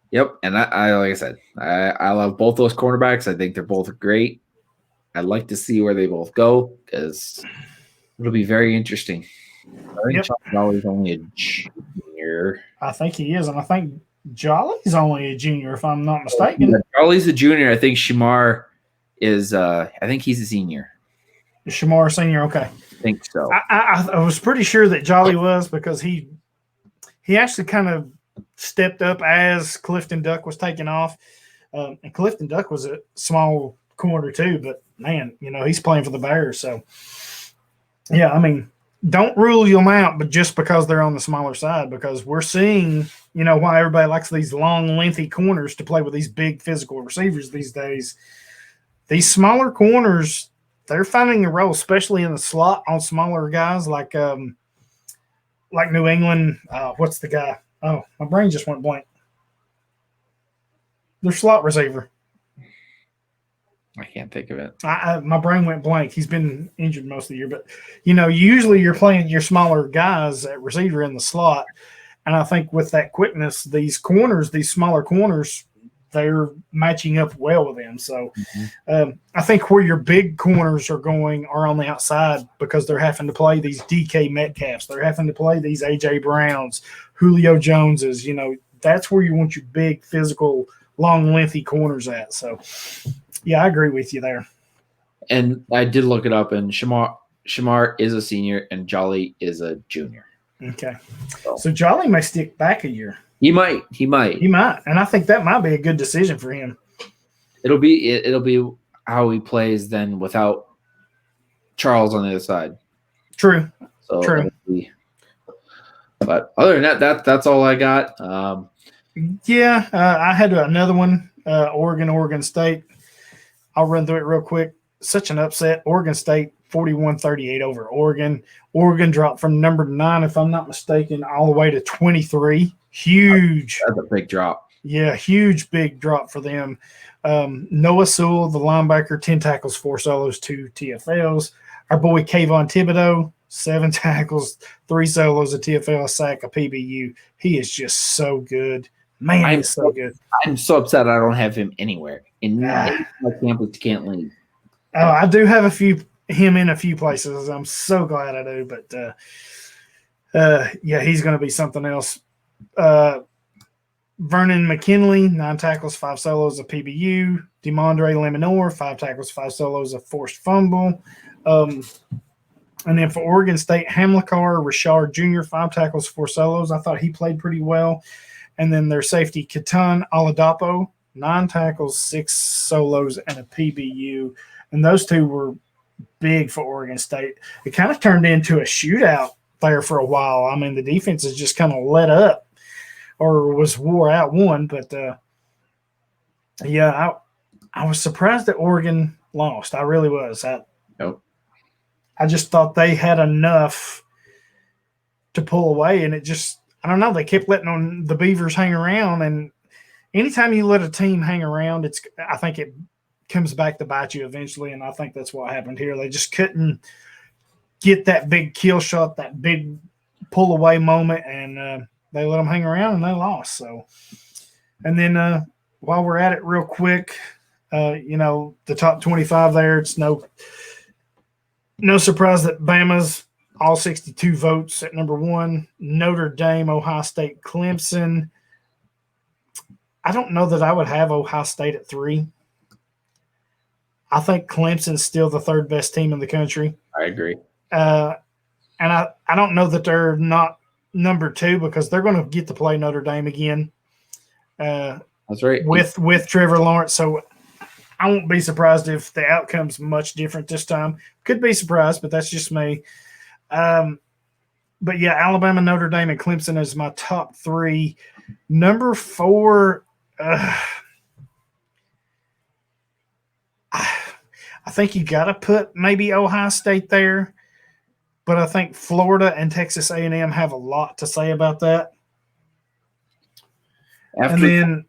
Yep, and I like I said, I love both those cornerbacks. I think they're both great. I'd like to see where they both go because it'll be very interesting. I think Jolly's only a junior. I think he is, and I think Jolly's only a junior, if I'm not mistaken. Yeah, Jolly's a junior. I think Shamar is. I think he's a senior. Shamar senior, okay. I think so. I was pretty sure that Jolly was because he actually kind of stepped up as Clifton Duck was taking off, and Clifton Duck was a small corner too. But man, you know he's playing for the Bears, so yeah. I mean, don't rule them out, but just because they're on the smaller side, because we're seeing, you know, why everybody likes these long, lengthy corners to play with these big physical receivers these days. These smaller corners, they're finding a role, especially in the slot on smaller guys like New England. What's the guy? Oh, my brain just went blank. Their slot receiver. I can't think of it. My brain went blank. He's been injured most of the year. But, you know, usually you're playing your smaller guys at receiver in the slot. And I think with that quickness, these smaller corners, they're matching up well with them. So I think where your big corners are going are on the outside because they're having to play these DK Metcalfs. They're having to play these A.J. Browns, Julio Joneses. You know, that's where you want your big, physical, long, lengthy corners at. So, yeah, I agree with you there. And I did look it up, and Shamar is a senior, and Jolly is a junior. Okay. So Jolly may stick back a year. He might. And I think that might be a good decision for him. It'll be how he plays then without Charles on the other side. True. So True. But other than that, that's all I got. I had another one, Oregon State. I'll run through it real quick. Such an upset. Oregon State 41-38 over Oregon. Oregon dropped from number 9, if I'm not mistaken, all the way to 23. Huge. That's a big drop. Yeah, huge, big drop for them. Noah Sewell, the linebacker, 10 tackles, 4 solos, 2 TFLs. Our boy Kayvon Thibodeau, 7 tackles, 3 solos, a TFL, a sack, a PBU. He is just so good. Man, he's so good. I'm so upset I don't have him anywhere. In my campus can't leave. Oh, I do have him in a few places. I'm so glad I do. But, yeah, he's going to be something else. Vernon McKinley, 9 tackles, 5 solos, a PBU. Demondre Lemonor, 5 tackles, 5 solos, a forced fumble. And then for Oregon State, Hamilcar Richard Jr., 5 tackles, 4 solos. I thought he played pretty well. And then their safety, Ketan Oladapo, 9 tackles, 6 solos, and a PBU. And those 2 were big for Oregon State. It kind of turned into a shootout there for a while. I mean, the defense has just kind of let up or was wore out one. But, yeah, I was surprised that Oregon lost. I really was. I just thought they had enough to pull away, and it just – I don't know. They kept letting on the Beavers hang around, and anytime you let a team hang around, I think it comes back to bite you eventually, and I think that's what happened here. They just couldn't get that big kill shot, that big pull away moment, and they let them hang around, and they lost. So, and then while we're at it, real quick, the top 25 there. It's no surprise that Bama's all 62 votes at number 1. Notre Dame, Ohio State, Clemson. I don't know that I would have Ohio State at 3. I think Clemson's still the 3rd best team in the country. I agree. And I don't know that they're not number 2 because they're going to get to play Notre Dame again. That's right. With Trevor Lawrence. So I won't be surprised if the outcome's much different this time. Could be surprised, but that's just me. But yeah, Alabama, Notre Dame, and Clemson is my top 3. Number 4, I think you got to put maybe Ohio State there, but I think Florida and Texas A&M have a lot to say about that. After the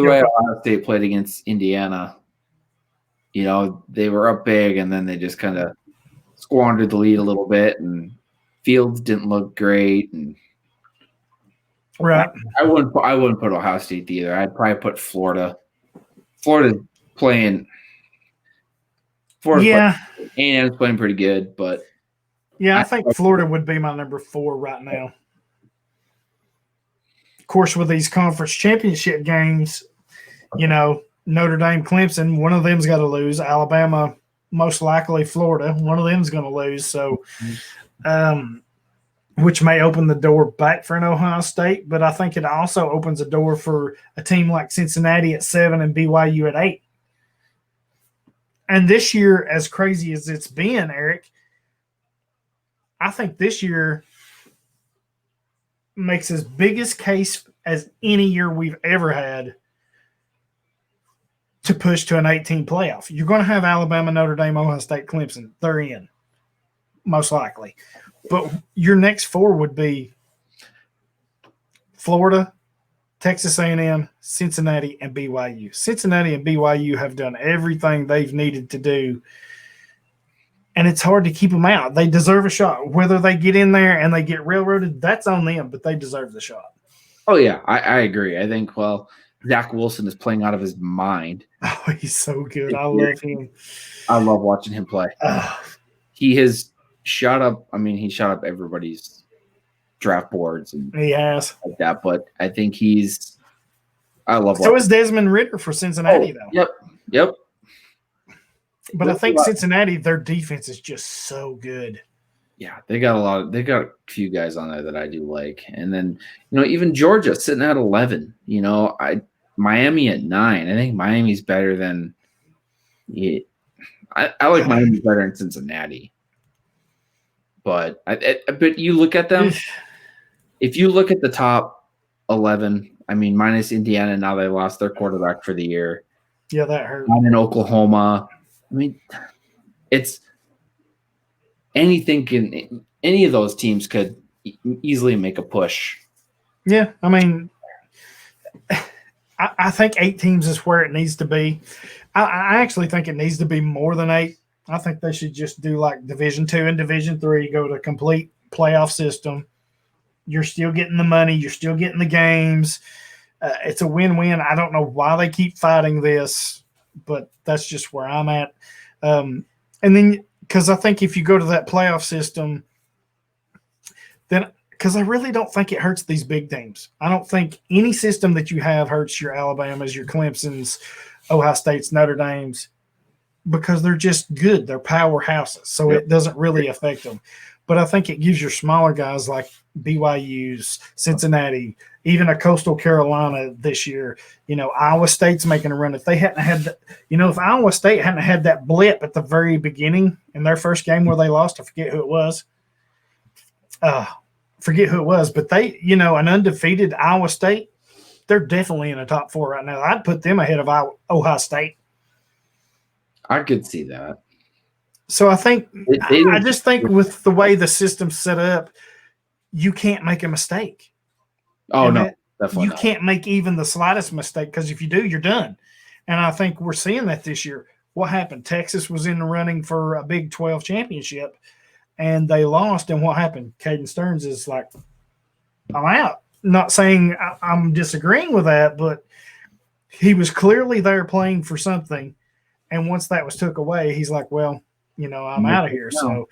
way Ohio State played against Indiana, they were up big, and then they just kind of squandered the lead a little bit, and Fields didn't look great. And right, I wouldn't put Ohio State either. I'd probably put Florida. Florida's playing. A&M's playing pretty good, but yeah, I think Florida would be my number 4 right now. Of course, with these conference championship games, Notre Dame, Clemson, one of them's got to lose. Alabama, most likely Florida, one of them's going to lose. So, which may open the door back for an Ohio State, but I think it also opens a door for a team like Cincinnati at 7 and BYU at 8. And this year, as crazy as it's been, Eric, I think this year makes as biggest case as any year we've ever had to push to an 18 playoff. You're going to have Alabama, Notre Dame, Ohio State, Clemson. They're in, most likely. But your next 4 would be Florida, Texas A&M, Cincinnati, and BYU. Cincinnati and BYU have done everything they've needed to do, and it's hard to keep them out. They deserve a shot. Whether they get in there and they get railroaded, that's on them, but they deserve the shot. Oh, yeah, I agree. I think, Zach Wilson is playing out of his mind. Oh, he's so good. I love him. I love watching him play. He has shot up – he shot up everybody's draft boards and he has like that, but I think I love so is Desmond Ridder for Cincinnati though. Yep. But I think Cincinnati, their defense is just so good. Yeah, they got a few guys on there that I do like. And then, even Georgia sitting at 11, Miami at 9. I think Miami's better than I like Miami better than Cincinnati. But but you look at them, if you look at the top 11, minus Indiana, now they lost their quarterback for the year. Yeah, that hurt. I'm in Oklahoma. any of those teams could easily make a push. Yeah, I mean, I think 8 teams is where it needs to be. I actually think it needs to be more than 8. I think they should just do like Division 2 and Division 3, go to complete playoff system. You're still getting the money. You're still getting the games. It's a win-win. I don't know why they keep fighting this, but that's just where I'm at. And then because I think if you go to that playoff system, then because I really don't think it hurts these big teams. I don't think any system that you have hurts your Alabamas, your Clemsons, Ohio States, Notre Dames, because they're just good. They're powerhouses, so it doesn't really affect them. But I think it gives your smaller guys like BYU's, Cincinnati, even a Coastal Carolina this year. Iowa State's making a run. If they hadn't had if Iowa State hadn't had that blip at the very beginning in their first game where they lost, I forget who it was. But they, an undefeated Iowa State, they're definitely in the top 4 right now. I'd put them ahead of Ohio State. I could see that. So I think I just think with the way the system's set up, you can't make a mistake. Oh, no, definitely you can't make even the slightest mistake, because if you do, you're done. And I think we're seeing that this year. What happened? Texas was in the running for a Big 12 championship, and they lost. And what happened? Caden Stearns is like, I'm out. Not saying I'm disagreeing with that, but he was clearly there playing for something. And once that was took away, he's like, well, I'm out of here. So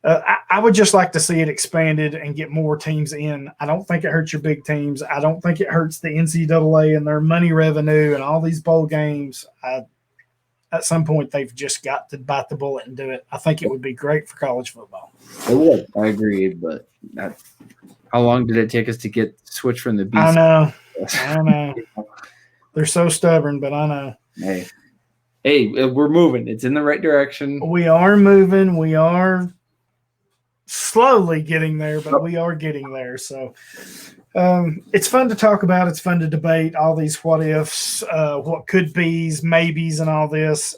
I would just like to see it expanded and get more teams in. I don't think it hurts your big teams. I don't think it hurts the NCAA and their money revenue and all these bowl games. At some point, they've just got to bite the bullet and do it. I think it would be great for college football. It would. I agree, but how long did it take us to get switched from the BC? I know. They're so stubborn, but I know. Hey, we're moving. It's in the right direction. We are moving. We are slowly getting there, but we are getting there. So it's fun to talk about. It's fun to debate all these what ifs, what could be's, maybes, and all this.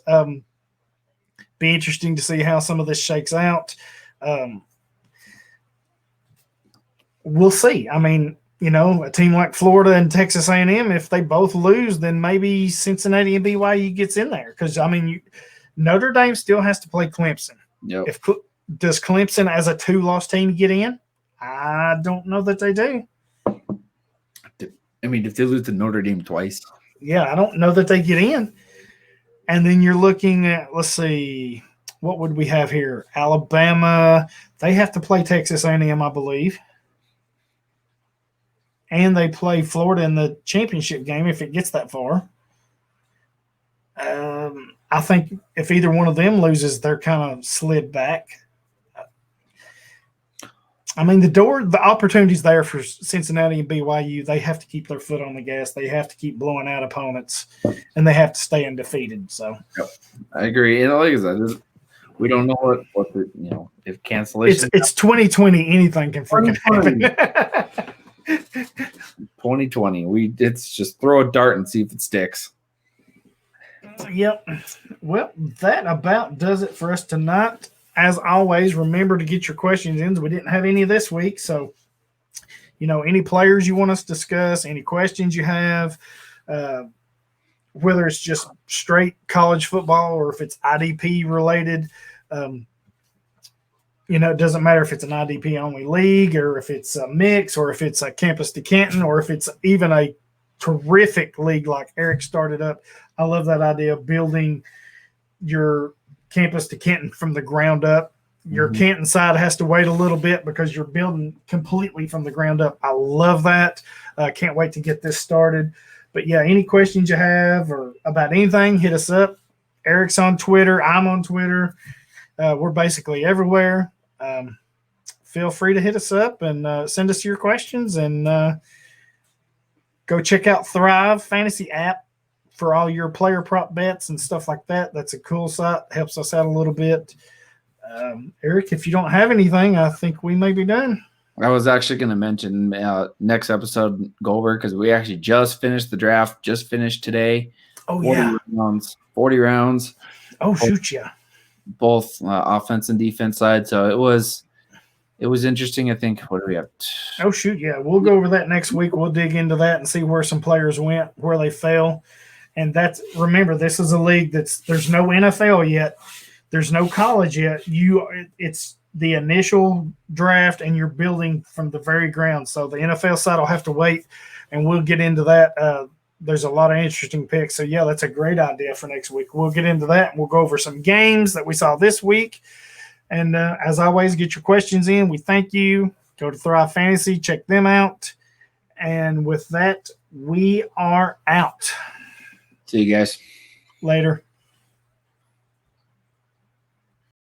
Be interesting to see how some of this shakes out. We'll see. I mean, a team like Florida and Texas A&M, if they both lose, then maybe Cincinnati and BYU gets in there. Because, Notre Dame still has to play Clemson. Yep. Does Clemson as a 2-loss team get in? I don't know that they do. I mean, if they lose to Notre Dame twice. Yeah, I don't know that they get in. And then you're looking at, let's see, what would we have here? Alabama, they have to play Texas A&M, I believe. And they play Florida in the championship game if it gets that far. I think if either one of them loses, they're kind of slid back. I mean, the opportunity's there for Cincinnati and BYU. They have to keep their foot on the gas. They have to keep blowing out opponents, and they have to stay undefeated. So, I agree. And like I said, we don't know what the if cancellation. It's 2020. Anything can freaking happen. 2020. It's just throw a dart and see if it sticks. Yep. Well, that about does it for us tonight. As always, remember to get your questions in. We didn't have any this week, so any players you want us to discuss, any questions you have, whether it's just straight college football or if it's IDP related. It doesn't matter if it's an IDP only league or if it's a mix or if it's a campus to Canton or if it's even a terrific league like Eric started up. I love that idea of building your campus to Canton from the ground up. Your Canton side has to wait a little bit because you're building completely from the ground up. I love that. Can't wait to get this started. But yeah, any questions you have or about anything, hit us up. Eric's on Twitter. I'm on Twitter. We're basically everywhere. Feel free to hit us up and send us your questions, and go check out Thrive Fantasy app for all your player prop bets and stuff like that. That's a cool site. Helps us out a little bit. Eric, if you don't have anything, I think we may be done. I was actually going to mention next episode go over because we actually just finished the draft, just finished today. Oh, 40 rounds. Oh, shoot, yeah. both offense and defense side. So it was interesting. I think, what do we have? Oh, shoot, yeah. We'll go over that next week. We'll dig into that and see where some players went, where they fell. And remember, this is a league there's no NFL yet. There's no college yet. It's the initial draft, and you're building from the very ground. So the NFL side will have to wait, and we'll get into that. There's a lot of interesting picks. So, yeah, that's a great idea for next week. We'll get into that, and we'll go over some games that we saw this week. And as always, get your questions in. We thank you. Go to Thrive Fantasy. Check them out. And with that, we are out. See you guys. Later.